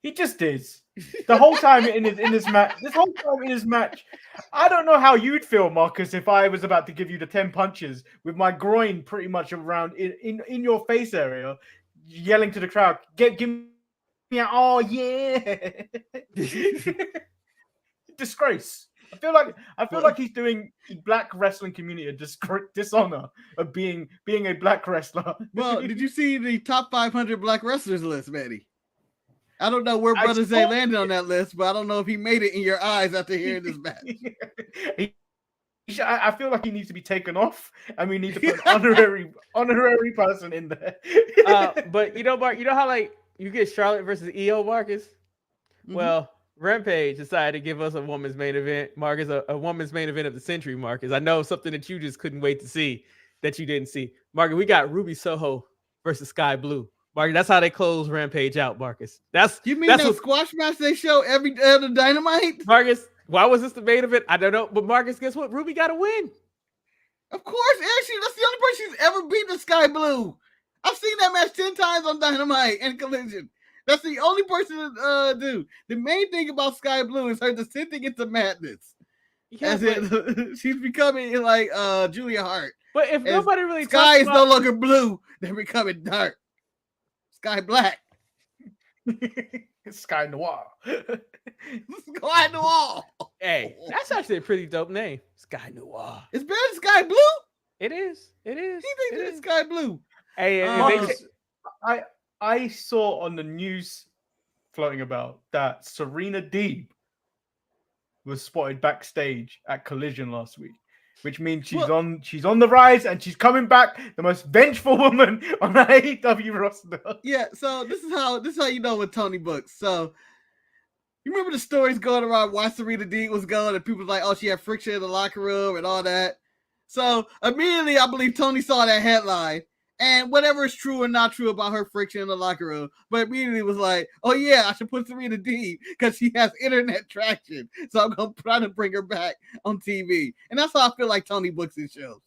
Speaker 2: He just is. The whole time in his match. This whole time in his match, I don't know how you'd feel, Marcus, if I was about to give you the 10 punches with my groin pretty much around in your face area, yelling to the crowd, give me a, oh yeah. Disgrace. I feel like he's doing the black wrestling community a dishonor of being a black wrestler.
Speaker 3: Well, did you see the top 500 black wrestlers list, Manny? I don't know where Brother Zay landed on that list, but I don't know if he made it in your eyes after hearing this match.
Speaker 2: I feel like he needs to be taken off, and we need to put an honorary person in there.
Speaker 1: But Mark, you know how like you get Charlotte versus IYO, Marcus? Mm-hmm. Well, Rampage decided to give us a women's main event, Marcus, a women's main event of the century, Marcus. I know something that you just couldn't wait to see that you didn't see. Marcus, we got Ruby Soho versus Sky Blue. Marcus, that's how they close Rampage out, Marcus.
Speaker 3: You mean that squash match they show every day of the Dynamite?
Speaker 1: Marcus, why was this the main event? I don't know. But Marcus, guess what? Ruby got to win.
Speaker 3: Of course, actually, that's the only person she's ever beaten Sky Blue. I've seen that match 10 times on Dynamite and Collision. That's the only person to do. The main thing about Sky Blue is her descending into madness. Yeah, she's becoming like Julia Hart.
Speaker 1: But if nobody really
Speaker 3: Sky is no longer blue, they're becoming dark. Sky Black.
Speaker 2: Sky Noir.
Speaker 3: Sky Noir.
Speaker 1: Hey, that's actually a pretty dope name. Sky Noir.
Speaker 3: It's better than Sky Blue?
Speaker 1: It is. It is.
Speaker 3: He thinks it's Sky Blue.
Speaker 1: Hey,
Speaker 2: I saw on the news floating about that Serena Deeb was spotted backstage at Collision last week, which means she's on the rise and she's coming back, the most vengeful woman on the AEW roster.
Speaker 3: Yeah, so this is how you know with Tony books. So you remember the stories going around why Serena Deeb was going, and people were like, oh, she had friction in the locker room and all that. So immediately I believe Tony saw that headline. And whatever is true or not true about her friction in the locker room, but immediately was like, oh, yeah, I should put Serena Deeb because she has internet traction. So I'm going to try to bring her back on TV. And that's how I feel like Tony books his shows.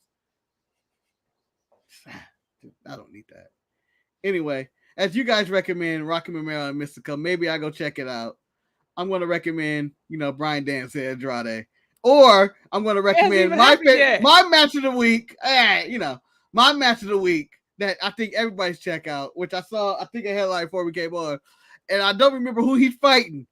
Speaker 3: Dude, I don't need that. Anyway, as you guys recommend Rocky Romero and Mystico, maybe I go check it out. I'm going to recommend, Bryan Dempsey and Andrade. Or I'm going to recommend my match of the week. My match of the week that I think everybody's check out, which I think a headline before we came on, and I don't remember who he's fighting.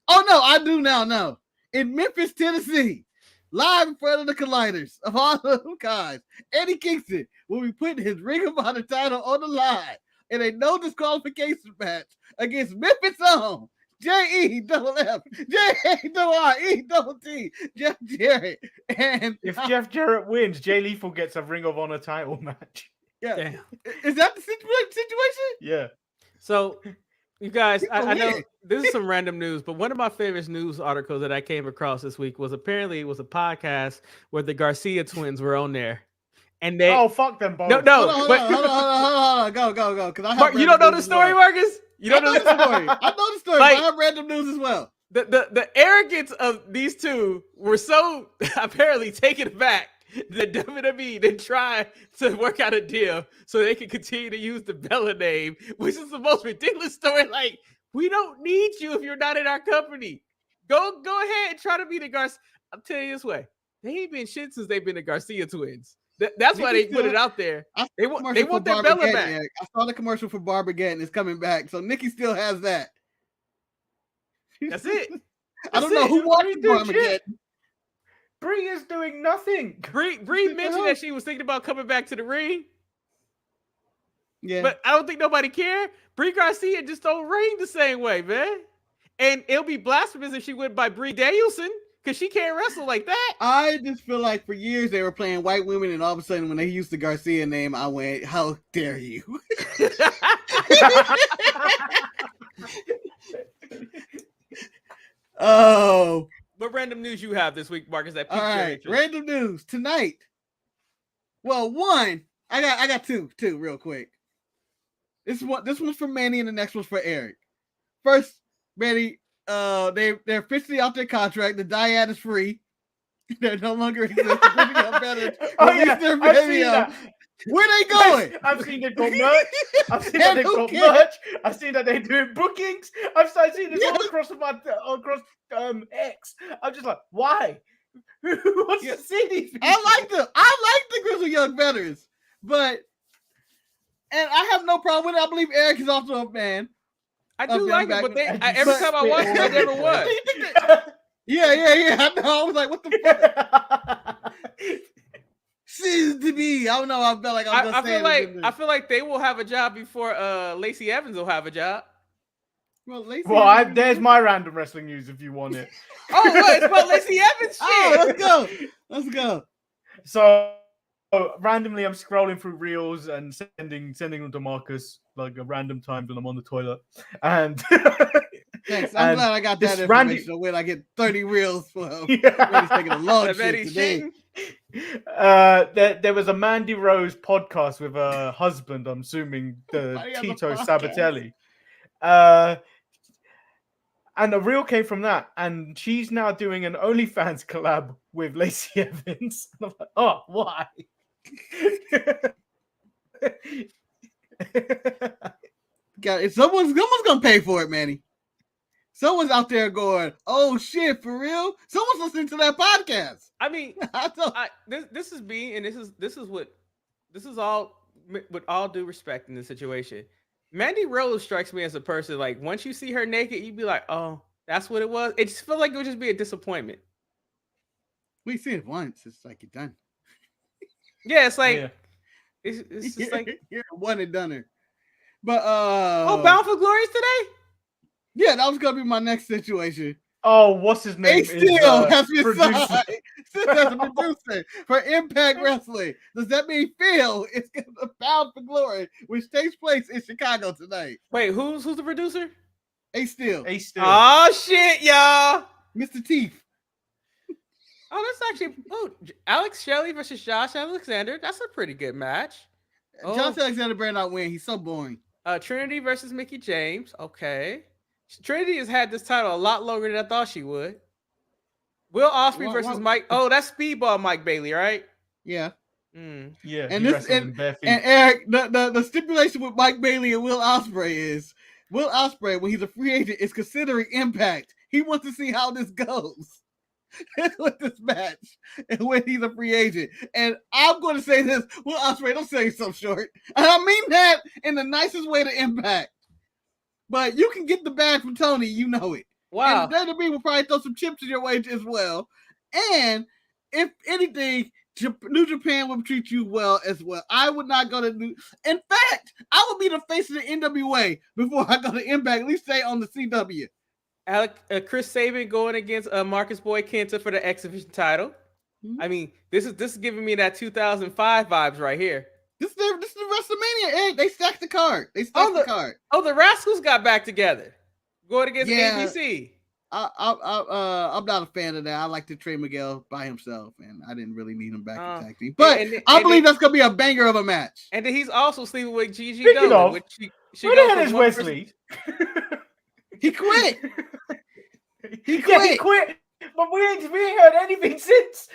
Speaker 3: Oh, no, I do now know. In Memphis, Tennessee, live in front of the Colliders of all the guys, Eddie Kingston will be putting his Ring of Honor title on the line in a no disqualification match against Memphis' own JEFF, JARRET, Jeff Jarrett. And
Speaker 2: if Jeff Jarrett wins, Jay Lethal gets a Ring of Honor title match.
Speaker 3: Yeah. Damn. Is that the situation?
Speaker 2: Yeah.
Speaker 1: So, you guys, I know this is some random news, but one of my favorite news articles that I came across this week was apparently it was a podcast where the Garcia twins were on there. And they
Speaker 2: fuck them both.
Speaker 1: No.
Speaker 3: Hold on. Go. Because
Speaker 1: you don't know the story, Marcus? You don't know the story.
Speaker 3: I know the story, but I have random news as well.
Speaker 1: The arrogance of these two were so apparently taken aback that WWE didn't try to work out a deal so they could continue to use the Bella name, which is the most ridiculous story. Like, we don't need you if you're not in our company. Go ahead and try to be the Garcia. I'll tell you this way. They ain't been shit since they've been the Garcia twins. That's why they put it out there. They want their Bella back.
Speaker 3: I saw the commercial for Barbara Gettin is coming back, so Nikki still has that.
Speaker 1: That's it.
Speaker 3: I don't know who watched Barbara Gettin.
Speaker 2: Brie is doing nothing.
Speaker 1: Brie mentioned that she was thinking about coming back to the ring.
Speaker 3: Yeah,
Speaker 1: but I don't think nobody cared. Brie Garcia just don't ring the same way, man. And it'll be blasphemous if she went by Brie Danielson. Because she can't wrestle like that.
Speaker 3: I just feel like for years they were playing white women, and all of a sudden when they used the Garcia name, I went, how dare you? Oh.
Speaker 1: What random news you have this week, Marcus? That piqued
Speaker 3: all right, random news tonight. Well, one, I got two real quick. This one's for Manny and the next one's for Eric. First, Manny, they're officially off their contract. The dyad is free. They're no longer existing. Their video. Where they going?
Speaker 2: I've seen them go merch. I've seen that they've got merch. I've seen that they're doing bookings. I've seen this all across X. I'm just like, why? Who wants to see these people?
Speaker 3: I like the Grizzly Young veterans, and I have no problem with it. I believe Eric is also a fan.
Speaker 1: I do like it, but every time I watch it, I never was.
Speaker 3: Yeah. I know. I was like, what the fuck? Seems to be. I don't know. I felt like
Speaker 1: I feel like they will have a job before Lacey Evans will have a job.
Speaker 3: Well,
Speaker 2: there's my random wrestling news if you want it.
Speaker 1: It's about Lacey Evans shit.
Speaker 3: Let's go.
Speaker 2: So randomly, I'm scrolling through reels and sending them to Marcus like a random time when I'm on the toilet. And
Speaker 3: thanks. I'm glad I got that information. So when I get 30 reels for Randy's taking a long shit today.
Speaker 2: There was a Mandy Rose podcast with her husband. I'm assuming the Tito Sabatelli. And the reel came from that, and she's now doing an OnlyFans collab with Lacey Evans. And I'm like, oh, why?
Speaker 3: Someone's gonna pay for it, Manny. Someone's out there going, "Oh shit, for real?" Someone's listening to that podcast.
Speaker 1: I mean, this is me, and this is all with all due respect in this situation. Mandy Rose strikes me as a person like once you see her naked, you'd be like, "Oh, that's what it was." It just feels like it would just be a disappointment.
Speaker 3: We see it once, it's like you're done.
Speaker 1: Yeah, it's like it's just like
Speaker 3: you're one and done her. But
Speaker 1: Bound for Glory's today?
Speaker 3: Yeah, that was gonna be my next situation.
Speaker 2: Oh, what's his name?
Speaker 3: Still has been signed as a producer for Impact Wrestling. Does that mean Phil is going to Bound for Glory, which takes place in Chicago tonight?
Speaker 1: Wait, who's the producer?
Speaker 3: Still.
Speaker 1: Oh shit, y'all!
Speaker 3: Mr. Teeth.
Speaker 1: Oh, that's actually Alex Shelley versus Josh Alexander. That's a pretty good match.
Speaker 3: Josh Alexander better not win. He's so boring.
Speaker 1: Trinity versus Mickie James. Okay. Trinity has had this title a lot longer than I thought she would. Will Ospreay versus Mike. Oh, that's Speedball Mike Bailey, right?
Speaker 3: Yeah.
Speaker 2: Yeah.
Speaker 3: And Eric, the stipulation with Mike Bailey and Will Ospreay is Will Ospreay, when he's a free agent, is considering Impact. He wants to see how this goes with this match and when he's a free agent. And I'm going to say this, Will Ospreay, don't sell yourself short. And I mean that in the nicest way to Impact. But you can get the bag from Tony, you know it.
Speaker 1: Wow.
Speaker 3: And WWE will probably throw some chips in your way as well. And if anything, New Japan will treat you well as well. I would not go to In fact, I would be the face of the NWA before I go to Impact, at least stay on the CW.
Speaker 1: Chris Sabin going against Marcus Boyd Kenta for the X Division title. Mm-hmm. I mean, this is giving me that 2005 vibes right here.
Speaker 3: This is WrestleMania, Eric. They stacked the card. The card.
Speaker 1: Oh, the Rascals got back together. Going against ABC.
Speaker 3: I'm not a fan of that. I like to Trey Miguel by himself, and I didn't really need him back in tag team. But I believe that's going to be a banger of a match.
Speaker 1: And then he's also sleeping with Gigi
Speaker 2: Dolan. Where the hell is Wesley?
Speaker 3: He quit.
Speaker 2: He quit. But we ain't heard anything since.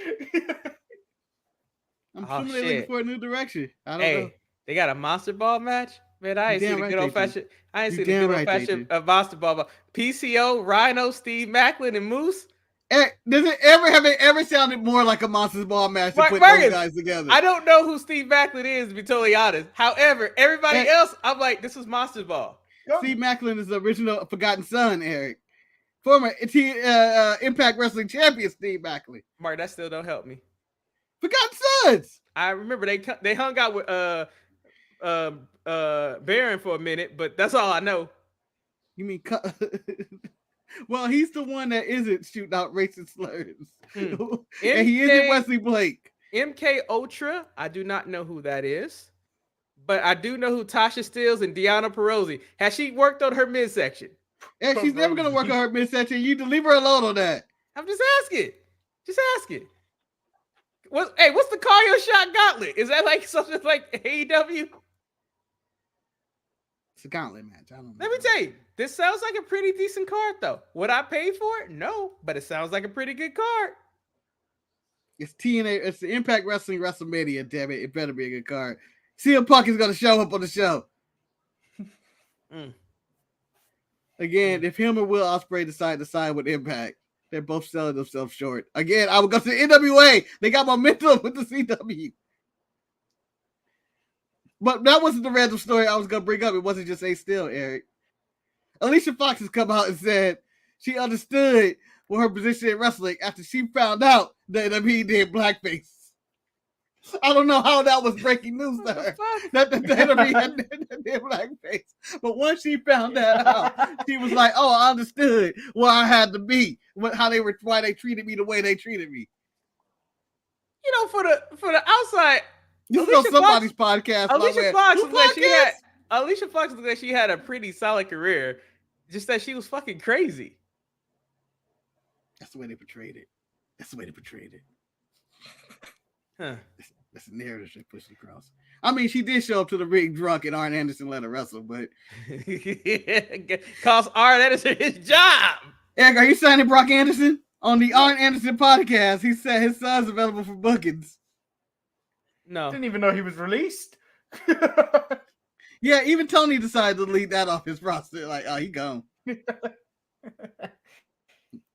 Speaker 3: I'm assuming they're looking for a new direction. I don't know.
Speaker 1: They got a Monster Ball match? Man, I ain't seen the good old fashioned. I ain't seen the good old fashioned Monster Ball. PCO, Rhino, Steve Macklin, and Moose.
Speaker 3: Have it ever sounded more like a Monster Ball match to put those guys together?
Speaker 1: I don't know who Steve Macklin is, to be totally honest. However, everybody else, I'm like, this is Monster Ball.
Speaker 3: Steve Macklin is the original Forgotten Son, Eric. Former Impact Wrestling champion Steve Macklin.
Speaker 1: Mark, that still don't help me.
Speaker 3: Forgotten Sons.
Speaker 1: I remember they hung out with Baron for a minute, but that's all I know.
Speaker 3: You mean well, he's the one that isn't shooting out racist slurs. And he isn't Wesley Blake.
Speaker 1: MK Ultra, I do not know who that is, but I do know who Tasha Steele and Deanna Perosi. Has she worked on her midsection?
Speaker 3: Yeah, she's never gonna work on her midsection. You to leave her alone on that.
Speaker 1: I'm just asking. What's the Cardio Shot Gauntlet? Is that like something like AEW?
Speaker 3: It's a gauntlet match. I don't know.
Speaker 1: Let me tell you, this sounds like a pretty decent card, though. Would I pay for it? No, but it sounds like a pretty good card.
Speaker 3: It's TNA. It's the Impact Wrestling WrestleMania. Damn it! It better be a good card. CM Punk is gonna show up on the show. Again, if him and Will Ospreay decide to sign with Impact, they're both selling themselves short. Again, I would go to the NWA. They got momentum with the CW. But that wasn't the random story I was going to bring up. It wasn't just A Still, Eric. Alicia Fox has come out and said she understood what her position in wrestling after she found out that WWE did blackface. I don't know how that was breaking news to her. That Enemy had their blackface. But once she found that out, she was like, "Oh, I understood where I had to be, why they treated me the way they treated me."
Speaker 1: You know, for the outside,
Speaker 3: This is on somebody's podcast.
Speaker 1: Alicia Fox looked like she had a pretty solid career, just that she was fucking crazy.
Speaker 3: That's the way they portrayed it.
Speaker 1: Huh.
Speaker 3: That's the narrative they pushed across. I mean, she did show up to the ring drunk and Arn Anderson let her wrestle, but
Speaker 1: cost Arn Anderson his job.
Speaker 3: Eric, are you signing Brock Anderson? On the Arn Anderson podcast, he said his son's available for bookings.
Speaker 1: No.
Speaker 2: Didn't even know he was released.
Speaker 3: Yeah, even Tony decided to leave that off his roster. Like, oh, he gone.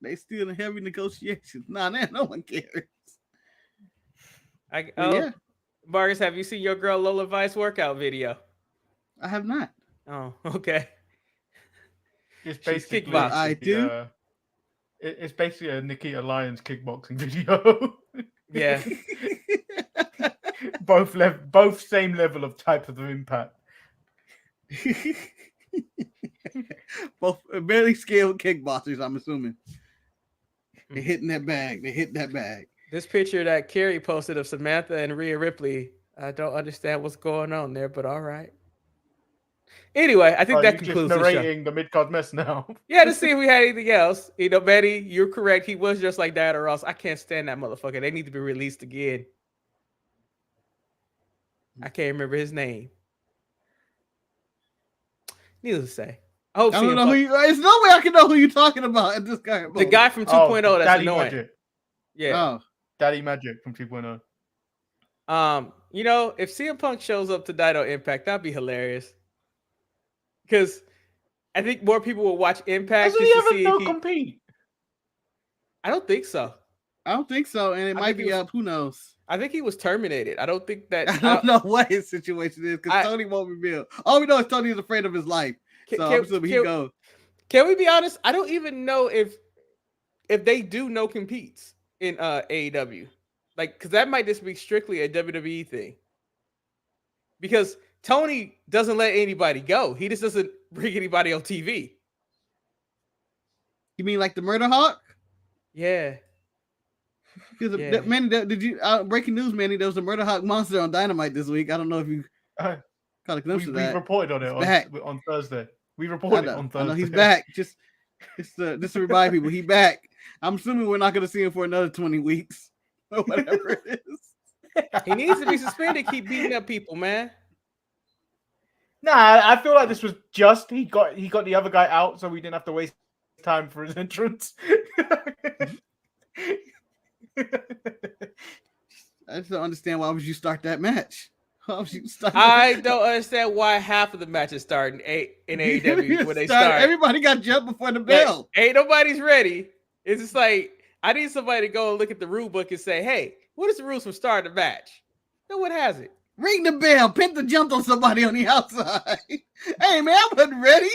Speaker 3: They still in heavy negotiations. Nah, man, no one cares.
Speaker 1: Yeah. Marcus, have you seen your girl Lola Vice workout video?
Speaker 3: I have not.
Speaker 1: Oh, okay.
Speaker 2: It's basically
Speaker 1: kickboxing.
Speaker 3: I do.
Speaker 2: It's basically a Nikita Lyons kickboxing video.
Speaker 1: Yeah.
Speaker 2: both same level of type of impact.
Speaker 3: Both barely skilled kickboxers, I'm assuming. They're hitting that bag.
Speaker 1: This picture that Carrie posted of Samantha and Rhea Ripley, I don't understand what's going on there, but all right. Anyway, I think that concludes
Speaker 2: just narrating
Speaker 1: the show.
Speaker 2: The mid-card mess now.
Speaker 1: Yeah, to see if we had anything else. You know, Betty, you're correct. He was just like that, or else I can't stand that motherfucker. They need to be released again. I can't remember his name. Needless to say. I don't
Speaker 3: know who there's no way I can know who you're talking about at this guy.
Speaker 1: The guy from 2.0 that's
Speaker 2: Daddy
Speaker 1: annoying.
Speaker 2: Magic.
Speaker 1: Yeah.
Speaker 2: Oh. Daddy Magic from 2.0.
Speaker 1: You know, if CM Punk shows up to Dino Impact, that'd be hilarious. Because I think more people will watch Impact.
Speaker 2: Doesn't he ever no compete?
Speaker 1: I don't think so.
Speaker 3: And it might be up. Who knows?
Speaker 1: I think he was terminated. I don't think that.
Speaker 3: I don't know what his situation is because Tony won't reveal. All we know is Tony is afraid of his life. I'm assuming he goes.
Speaker 1: Can we be honest? I don't even know if they do no competes in AEW. Like, because that might just be strictly a WWE thing. Because Tony doesn't let anybody go. He just doesn't bring anybody on TV.
Speaker 3: You mean like the Murder Hawk?
Speaker 1: Yeah.
Speaker 3: Because Manny, did you breaking news, Manny? There was a Murder Hawk monster on Dynamite this week. I don't know if you caught a glimpse of that.
Speaker 2: We reported on it on Thursday. We reported on Thursday.
Speaker 3: I know he's back. Just to remind people, he's back. I'm assuming we're not going to see him for another 20 weeks or whatever it is.
Speaker 1: He needs to be suspended. Keep beating up people, man.
Speaker 2: Nah, I feel like this was just he got the other guy out, so we didn't have to waste time for his entrance.
Speaker 3: I just don't understand why would you start that match.
Speaker 1: I don't understand why half of the matches start in AEW when they start.
Speaker 3: Everybody got jumped before the bell.
Speaker 1: Like, ain't nobody's ready. It's just like I need somebody to go and look at the rule book and say, "Hey, what is the rules from starting the match?" No one has it.
Speaker 3: Ring the bell. Penta jumped on somebody on the outside. Hey man, I wasn't ready.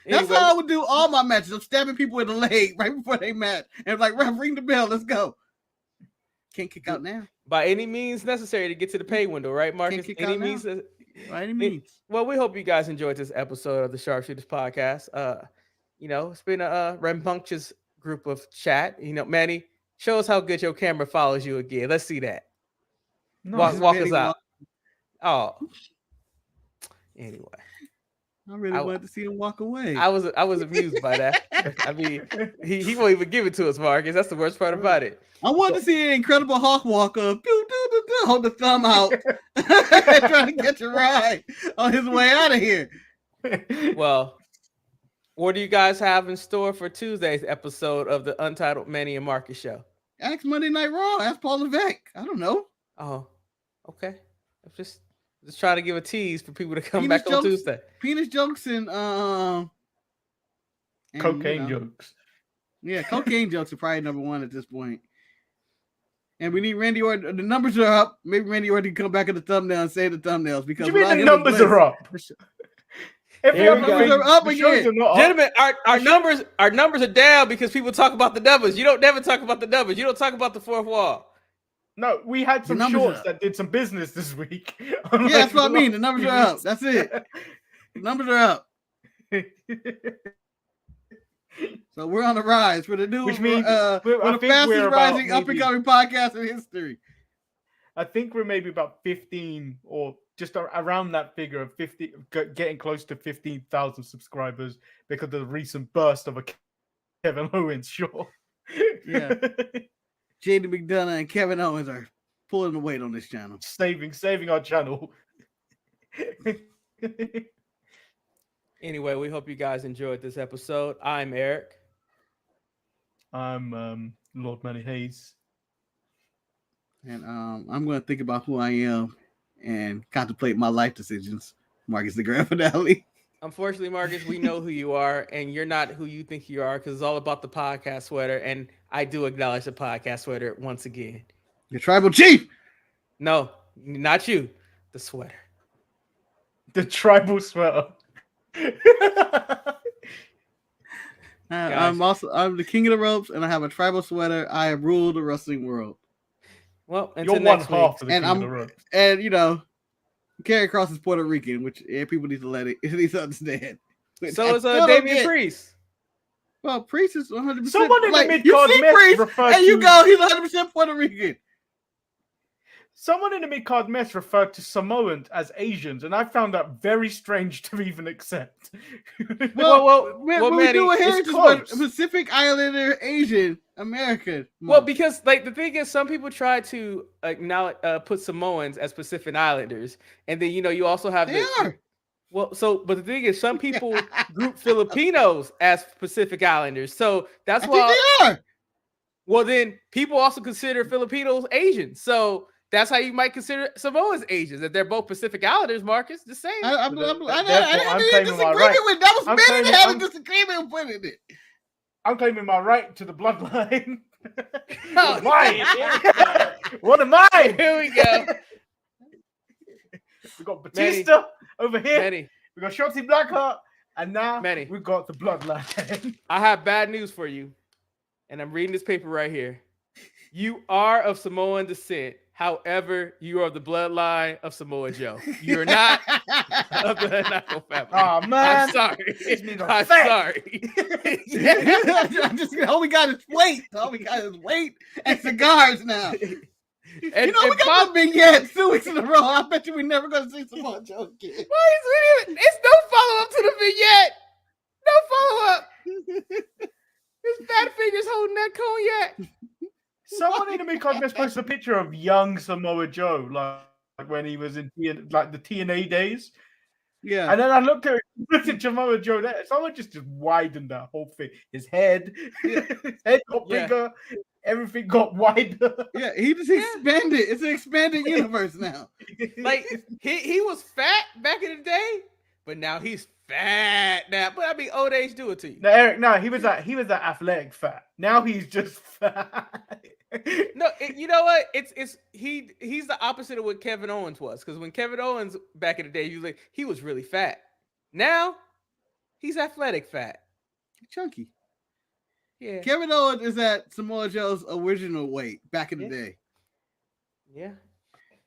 Speaker 3: That's how I would do all my matches. I'm stabbing people in the leg right before they match. And it's like, ref, ring the bell. Let's go. Can't kick out now.
Speaker 1: By any means necessary to get to the pay window, right, Marcus?
Speaker 3: By any means.
Speaker 1: Well, we hope you guys enjoyed this episode of the Sharpshooters Podcast. You know, it's been a rambunctious group of chat. You know, Manny, show us how good your camera follows you again. Let's see that.
Speaker 2: No,
Speaker 1: walk us out. Oh. Anyway.
Speaker 3: I really wanted to see him walk away.
Speaker 1: I was amused by that. I mean, he won't even give it to us, Marcus. That's the worst part about it.
Speaker 3: I wanted to see an Incredible Hawk walk up, hold the thumb out, trying to catch a ride on his way out of here.
Speaker 1: Well, what do you guys have in store for Tuesday's episode of the Untitled Manny and Marcus show?
Speaker 3: Ask Monday Night Raw. Ask Paul Levesque. I don't know.
Speaker 1: Oh, okay. I'm just trying to give a tease for people to come back on Tuesday.
Speaker 3: Penis jokes and
Speaker 2: cocaine jokes.
Speaker 3: Yeah, cocaine jokes are probably number one at this point. And we need Randy Orton. The numbers are up. Maybe Randy Orton can come back in the thumbnail and say the thumbnails because
Speaker 2: what do you mean the numbers are up?
Speaker 3: Numbers are up again.
Speaker 1: Gentlemen, our numbers are down because people talk about the numbers. You don't never talk about the numbers. You don't talk about the fourth wall.
Speaker 2: No, we had some shorts that did some business this week.
Speaker 3: Yeah, that's what I mean. The numbers are up. That's it. The numbers are up. So we're on the rise. We're the new,
Speaker 2: which means
Speaker 3: we're the fastest rising up and coming podcast in history.
Speaker 2: I think we're maybe about 15 or just around that figure of 50, getting close to 15,000 subscribers because of the recent burst of a Kevin Owens short.
Speaker 3: Yeah. JD McDonough and Kevin Owens are pulling the weight on this channel.
Speaker 2: Saving our channel.
Speaker 1: Anyway, we hope you guys enjoyed this episode. I'm Eric.
Speaker 2: I'm Lord Manny Hayes.
Speaker 3: And I'm going to think about who I am and contemplate my life decisions. Marcus, the grand finale.
Speaker 1: Unfortunately, Marcus, we know who you are, and you're not who you think you are because it's all about the podcast sweater. And I do acknowledge the podcast sweater once again.
Speaker 3: Your tribal chief.
Speaker 1: No, not you. The sweater.
Speaker 2: The tribal sweater.
Speaker 3: I'm the king of the ropes, and I have a tribal sweater. I have ruled the wrestling world.
Speaker 1: Well,
Speaker 2: you're one half of the
Speaker 3: king of the ropes. And you know, Karrion Kross is Puerto Rican, which people need to understand.
Speaker 1: So is Damian Priest.
Speaker 3: Well, Priest is 100%.
Speaker 2: Someone in the mid-card mess referred to...
Speaker 3: And you go, he's 100% Puerto Rican.
Speaker 2: Someone in the mid-card mess referred to Samoans as Asians, and I found that very strange to even accept.
Speaker 3: Well, we do a heritage, but Pacific Islander, Asian, American.
Speaker 1: Well, because like the thing is, some people try to now put Samoans as Pacific Islanders, and then you also have but the thing is, some people group Filipinos as Pacific Islanders, so that's why
Speaker 3: they are.
Speaker 1: Well, then people also consider Filipinos Asians, so that's how you might consider Samoans Asians. If they're both Pacific Islanders, Marcus, the same.
Speaker 3: I didn't disagree with that. Was Manny that had a disagreement with it.
Speaker 2: I'm claiming my right to the bloodline.
Speaker 1: Oh,
Speaker 2: what am I?
Speaker 1: Here we go.
Speaker 2: We got Batista over here.
Speaker 1: Manny.
Speaker 2: We got Shotzi Blackheart, and now
Speaker 1: Manny.
Speaker 2: we've got the bloodline.
Speaker 1: I have bad news for you, and I'm reading this paper right here. You are of Samoan descent. However, you are the bloodline of Samoa Joe. You're not of the Knuckle family.
Speaker 2: Oh, man.
Speaker 1: I'm sorry.
Speaker 2: I'm
Speaker 1: sorry.
Speaker 3: All we got is weight. All we got is weight and cigars now. We got the vignettes 2 weeks in a row. I bet you we're never going to see Samoa Joe again.
Speaker 1: It's no follow-up to the vignette. No follow-up. His fat fingers holding that cognac.
Speaker 2: Someone in the mid-card mess posted a picture of young Samoa Joe, like when he was in the TNA days.
Speaker 3: Yeah.
Speaker 2: And then I looked at Samoa Joe there. Someone just widened that whole thing. His head, his head got bigger. Everything got wider.
Speaker 3: Yeah, he just expanded. It's an expanded universe now.
Speaker 1: Like he was fat back in the day, but now he's fat now. But I mean, old age do it to you.
Speaker 2: No, Eric. He was that athletic fat. Now he's just fat.
Speaker 1: No, you know what? He's the opposite of what Kevin Owens was. Because when Kevin Owens back in the day, he was really fat. Now he's athletic fat,
Speaker 3: chunky.
Speaker 1: Yeah.
Speaker 3: Kevin Owens is at Samoa Joe's original weight back in the day.
Speaker 1: Yeah.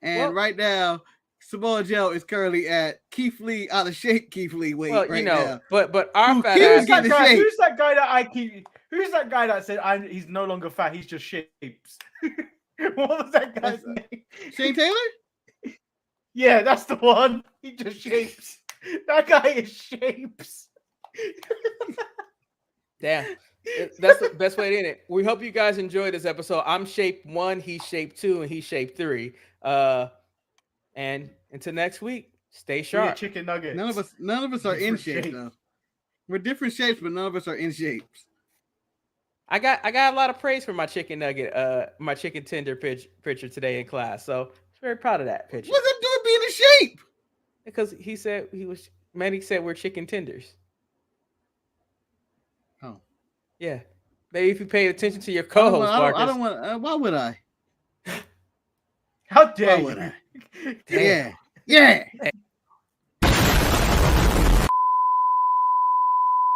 Speaker 3: And right now, Samoa Joe is currently at Keith Lee, out of shape Keith Lee weight now.
Speaker 1: But our fat
Speaker 2: ass. Who's that guy that I keep? Who's that guy that said he's no longer fat? He's just shapes. What was that guy's name?
Speaker 3: Shane Taylor?
Speaker 2: Yeah, that's the one. He just shapes. That guy is shapes.
Speaker 1: Damn. That's the best way to end it. We hope you guys enjoyed this episode. I'm shape 1, he's shape 2, and he's shape 3. And until next week, stay sharp.
Speaker 2: Chicken nuggets.
Speaker 3: None of us are in shape though. We're different shapes, but none of us are in shapes.
Speaker 1: I got a lot of praise for my chicken nugget, my chicken tender picture today in class. So I'm very proud of that picture.
Speaker 3: What's it doing being in shape?
Speaker 1: Because he said Manny said we're chicken tenders.
Speaker 3: Oh.
Speaker 1: Yeah. Maybe if you paid attention to your co-host, Marcus.
Speaker 3: I don't want. Why would I?
Speaker 2: How dare
Speaker 3: you?
Speaker 2: I?
Speaker 3: Yeah. Yeah.
Speaker 1: Hey.